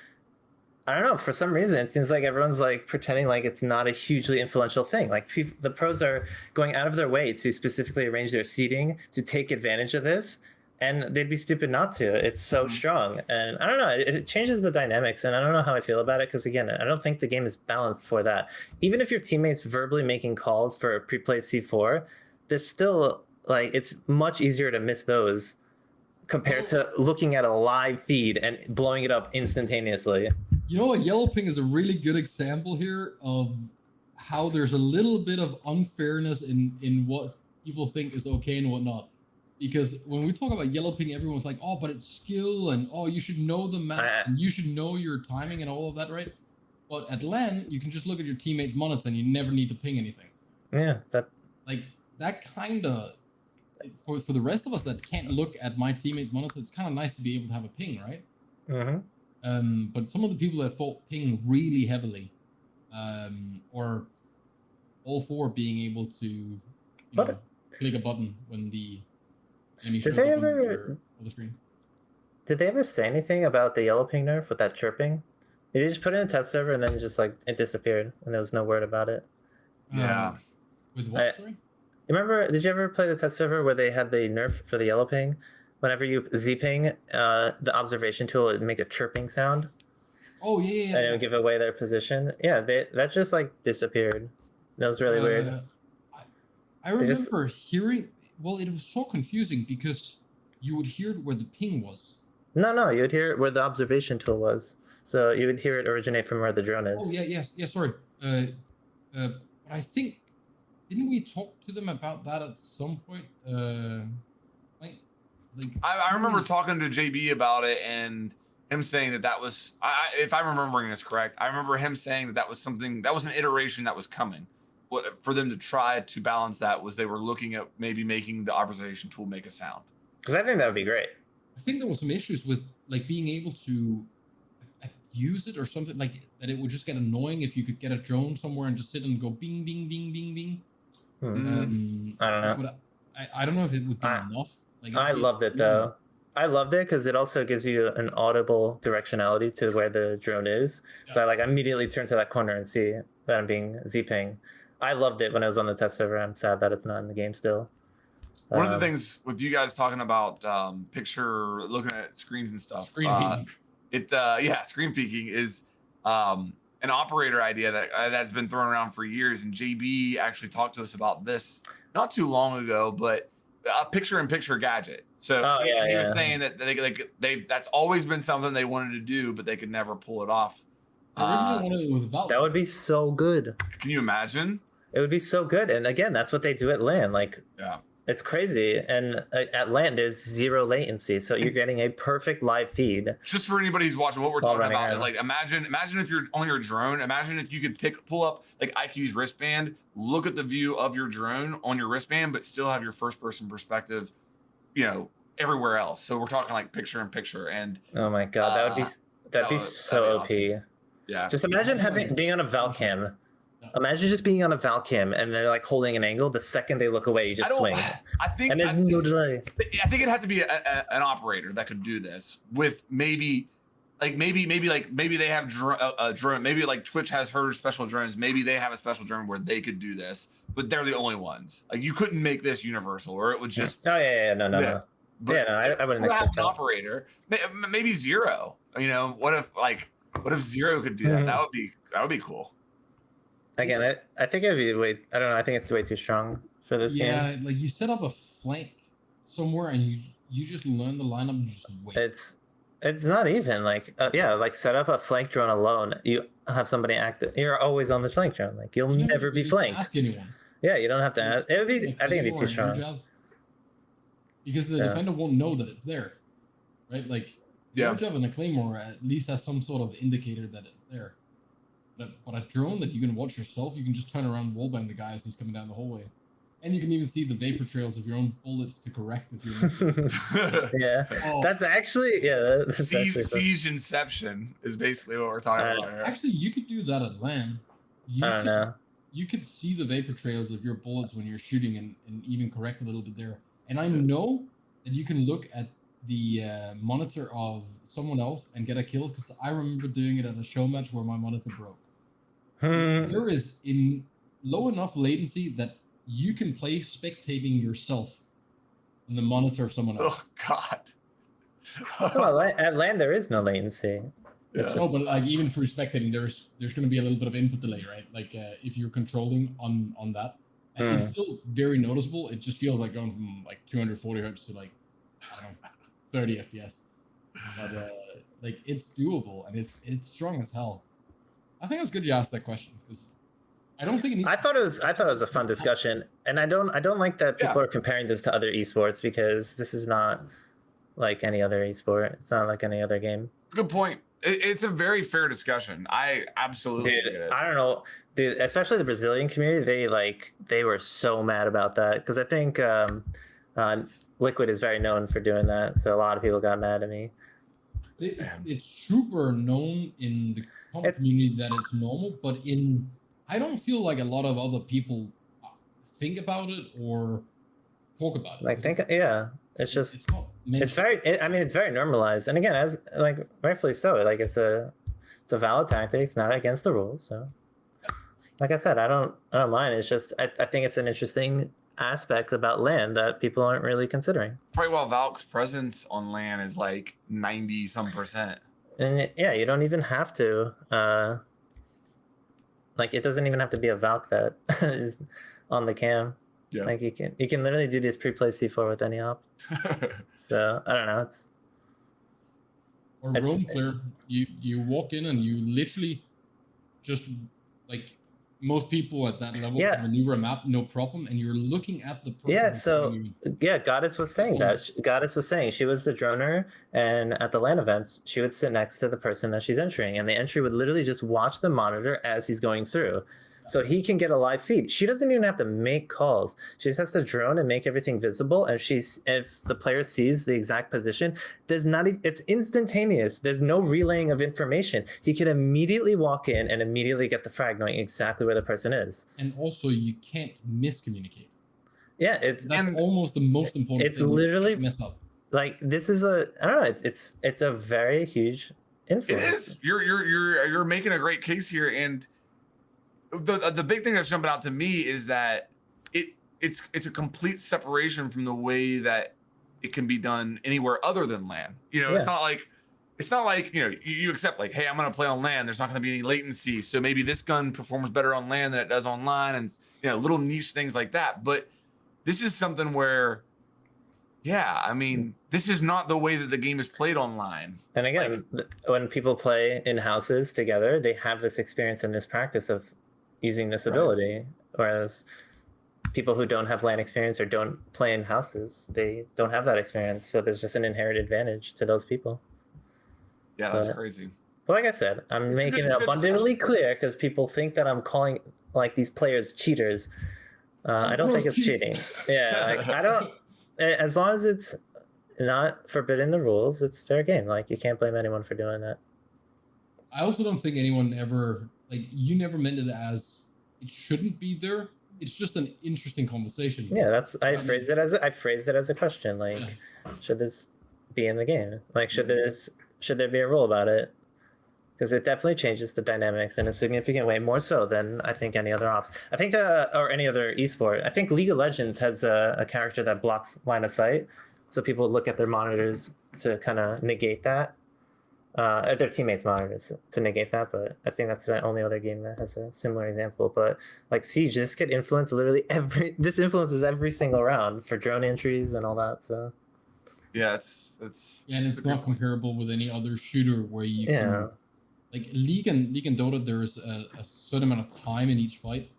I don't know. For some reason, it seems like everyone's like pretending like it's not a hugely influential thing. Like the pros are going out of their way to specifically arrange their seating to take advantage of this, and they'd be stupid not to. It's so strong, and I don't know. It changes the dynamics, and I don't know how I feel about it because again, I don't think the game is balanced for that. Even if your teammates verbally making calls for a pre-play C4, there's still like it's much easier to miss those compared to looking at a live feed and blowing it up instantaneously. You know, a yellow ping is a really good example here of how there's a little bit of unfairness in what people think is okay and whatnot. Because when we talk about yellow ping, everyone's like, oh, but it's skill, and oh, you should know the map, and you should know your timing and all of that, right? But at LAN, you can just look at your teammates' monitors and you never need to ping anything. Yeah, that kind of, for the rest of us that can't look at my teammates' monitors, it's kind of nice to be able to have a ping, right? Mm-hmm. But some of the people that fault ping really heavily, or all for being able to click a button when the enemy shows up on the screen. Did they ever say anything about the yellow ping nerf with that chirping? Did you just put it in a test server and then just like it disappeared and there was no word about it? Yeah. With what, sorry? Remember, did you ever play the test server where they had the nerf for the yellow ping? Whenever you Z-ping, the observation tool would make a chirping sound. Oh, yeah. And it would give away their position. Yeah, that just like disappeared. That was really weird. I remember hearing, well, it was so confusing because you would hear where the ping was. No, you would hear where the observation tool was. So you would hear it originate from where the drone is. Oh, yeah, sorry. But I think, didn't we talk to them about that at some point? I remember talking to JB about it and him saying that was, if I'm remembering this correct, I remember him saying that was something, that was an iteration that was coming. What for them to try to balance that was they were looking at maybe making the observation tool make a sound. Because I think that would be great. I think there was some issues with like being able to use it or something, like that it would just get annoying if you could get a drone somewhere and just sit and go bing, bing, bing, bing, bing. I don't know. I don't know if it would be enough. Like, I loved it though. I loved it because it also gives you an audible directionality to where the drone is. Yeah. So I like immediately turn to that corner and see that I'm being Z-ping. I loved it when it was on the test server. I'm sad that it's not in the game still. One of the things with you guys talking about picture, looking at screens and stuff, screen peeking is an operator idea that's been thrown around for years. And JB actually talked to us about this not too long ago, but a picture-in-picture gadget. So he was saying that they that's always been something they wanted to do, but they could never pull it off. That would be so good. Can you imagine? It would be so good. And again, that's what they do at LAN. Like, it's crazy. And at LAN, there's zero latency. So you're getting a perfect live feed. Just for anybody who's watching, what we're talking about is like, imagine if you're on your drone, imagine if you could pull up like IQ's wristband, look at the view of your drone on your wristband, but still have your first person perspective, everywhere else. So we're talking like picture in picture. And oh my God, that'd be so OP. Awesome. Yeah. Just imagine being on a Valcam. Imagine just being on a Valcam and they're like holding an angle. The second they look away, you just swing. And there's no delay. I think it has to be an operator that could do this with maybe they have a drone. Maybe like Twitch has her special drones. Maybe they have a special drone where they could do this, but they're the only ones. Like you couldn't make this universal, or it would just. Oh yeah, no. But I wouldn't expect an operator. Maybe Zero. What if Zero could do that? That would be cool. Again, I think it'd be I don't know. I think it's way too strong for this game. Yeah, like you set up a flank somewhere and you just learn the lineup and just wait. It's not even like like set up a flank drone alone. You have somebody active. You're always on the flank drone. Like you'll never be flanked. Ask anyone. Yeah, you don't have to ask. It would be. I think it'd be too strong. Because the defender won't know that it's there, right? Like your job in a claymore at least has some sort of indicator that it's there. But a drone that you can watch yourself, you can just turn around and wallbang the guy as he's coming down the hallway. And you can even see the vapor trails of your own bullets to correct if you're That's actually Siege Inception is basically what we're talking about here. Actually, you could do that at LAN. I don't know. You could see the vapor trails of your bullets when you're shooting and even correct a little bit there. And I know that you can look at the monitor of someone else and get a kill, because I remember doing it at a show match where my monitor broke. There is in low enough latency that you can play spectating yourself in the monitor of someone else. Oh God! Well, at LAN there is no latency. No, but like even for spectating, there's going to be a little bit of input delay, right? Like if you're controlling on that, And it's still very noticeable. It just feels like going from like 240 hertz to like, I don't know, 30 FPS. But like it's doable and it's strong as hell. I think it's good you asked that question because I don't think it needs. I thought it was a fun discussion, and I don't like that people are comparing this to other esports because this is not like any other esport. It's not like any other game. Good point. It's a very fair discussion. I absolutely get it. I don't know, dude. Especially the Brazilian community, they were so mad about that because I think Liquid is very known for doing that, so a lot of people got mad at me. It's super known in the community that it's normal, but I don't feel like a lot of other people think about it or talk about it. It's just it's very normalized, and again, as like rightfully so, like it's a valid tactic. It's not against the rules, so like I said, I don't mind. It's just I think it's an interesting aspect about LAN that people aren't really considering. Probably while Valk's presence on LAN is like 90% and you don't even have to like it doesn't even have to be a Valk that is on the cam. Yeah. Like you can literally do this pre-play C4 with any op. So I don't know. Or roam clear. You walk in and you literally just like most people at that level can maneuver a map no problem, and you're looking at the person. Goddess was saying that. Goddess was saying she was the droner, and at the LAN events, she would sit next to the person that she's entering, and the entry would literally just watch the monitor as he's going through. So he can get a live feed. She doesn't even have to make calls. She just has to drone and make everything visible. And if the player sees the exact position, it's instantaneous. There's no relaying of information. He can immediately walk in and immediately get the frag, knowing exactly where the person is. And also, you can't miscommunicate. Yeah, that's almost the most important. It's literally mess up. Like this is I don't know. It's a very huge influence. It is. You're making a great case here, and the big thing that's jumping out to me is that it's a complete separation from the way that it can be done anywhere other than LAN. It's not like you accept like, hey, I'm gonna play on LAN. There's not gonna be any latency, so maybe this gun performs better on LAN than it does online, and little niche things like that. But this is something where, this is not the way that the game is played online. And again, when people play in houses together, they have this experience and this practice of using this ability, whereas people who don't have LAN experience or don't play in houses, they don't have that experience. So there's just an inherent advantage to those people. Yeah, that's crazy. But like I said, I'm making it abundantly clear because people think that I'm calling like these players cheaters. I don't think it's cheating. Yeah, like I don't. As long as it's not forbidden the rules, it's fair game. Like you can't blame anyone for doing that. I also don't think anyone ever you never meant it as it shouldn't be there. It's just an interesting conversation. Yeah, I phrased it as a question. Like, should this be in the game? Like, should there be a rule about it? Because it definitely changes the dynamics in a significant way, more so than I think any other ops. I think or any other esport. I think League of Legends has a character that blocks line of sight, so people look at their monitors to kind of negate that. Their teammates' monitors to negate that, but I think that's the only other game that has a similar example. But like Siege, this could influence this influences every single round for drone entries and all that. So yeah, it's not comparable with any other shooter where you can, like League and Dota. There's a certain amount of time in each fight.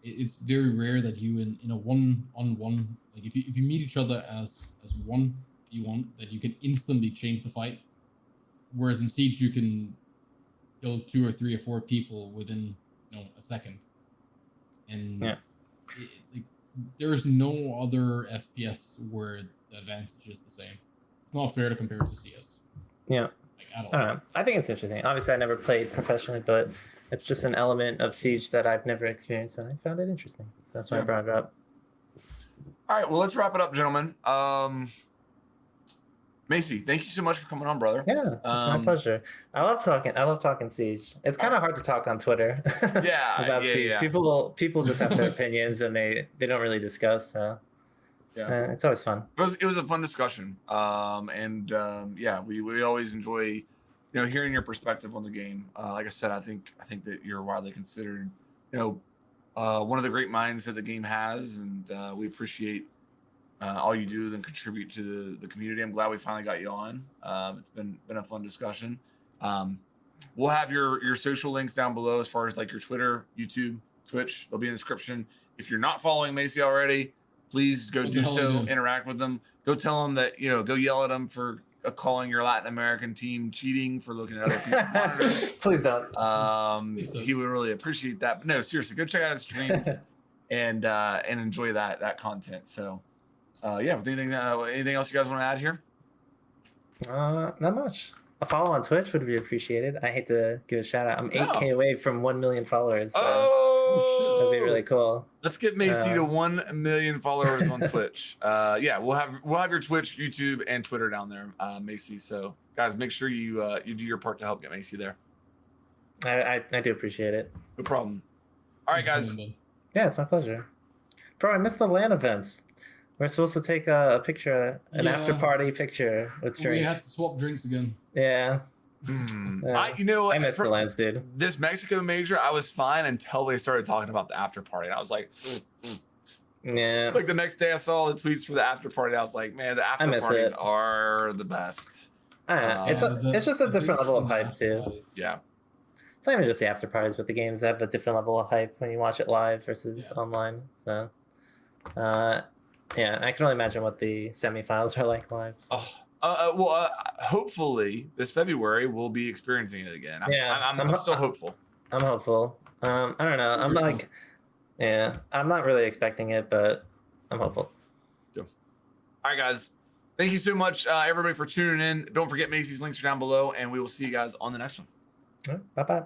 It's very rare that you in a one-on-one, like if you meet each other as 1v1, that you can instantly change the fight. Whereas in Siege, you can kill 2 or 3 or 4 people within a second, and there's no other FPS where the advantage is the same. It's not fair to compare it to CS. Yeah, at all. I don't know. I think it's interesting. Obviously, I never played professionally, but it's just an element of Siege that I've never experienced, and I found it interesting. So that's why I brought it up. All right, well, let's wrap it up, gentlemen. Macie, thank you so much for coming on, brother. Yeah, it's my pleasure. I love talking Siege. It's kind of hard to talk on Twitter. About Siege. Yeah. People just have their opinions and they don't really discuss. So it's always fun. It was a fun discussion. We always enjoy hearing your perspective on the game. Like I said, I think that you're widely considered one of the great minds that the game has, and we appreciate all you do and contribute to the community. I'm glad we finally got you on. It's been a fun discussion. We'll have your social links down below as far as like your Twitter, YouTube, Twitch. They'll be in the description. If you're not following Macie already, please go do so. Interact with them. Go tell them that, go yell at them for calling your Latin American team cheating for looking at other people's monitors. Please don't. He would really appreciate that. But no, seriously, go check out his streams and enjoy that content. So yeah, anything else you guys want to add here? Not much. A follow on Twitch would be appreciated. I hate to give a shout out. I'm 8K away from 1 million followers. So that'd be really cool. Let's get Macie to 1 million followers on Twitch. Yeah, we'll have your Twitch, YouTube, and Twitter down there, Macie. So guys, make sure you do your part to help get Macie there. I do appreciate it. No problem. All right, guys. Yeah, it's my pleasure. Bro, I missed the LAN events. We're supposed to take a picture, an after party picture with drinks. We had to swap drinks again. Yeah. I missed the LANs, dude. This Mexico major, I was fine until they started talking about the after party. And I was like, yeah. Like the next day I saw the tweets for the after party. I was like, man, the after parties are the best. It's just a different level of hype too. Yeah. It's not even just the after parties, but the games have a different level of hype when you watch it live versus online. So, yeah, I can only imagine what the semifinals are like live. So. Hopefully this February we'll be experiencing it again. I'm still hopeful. I'm hopeful. I don't know. I'm not really expecting it, but I'm hopeful. All right, guys. Thank you so much, everybody, for tuning in. Don't forget Macie's links are down below, and we will see you guys on the next one. Bye-bye.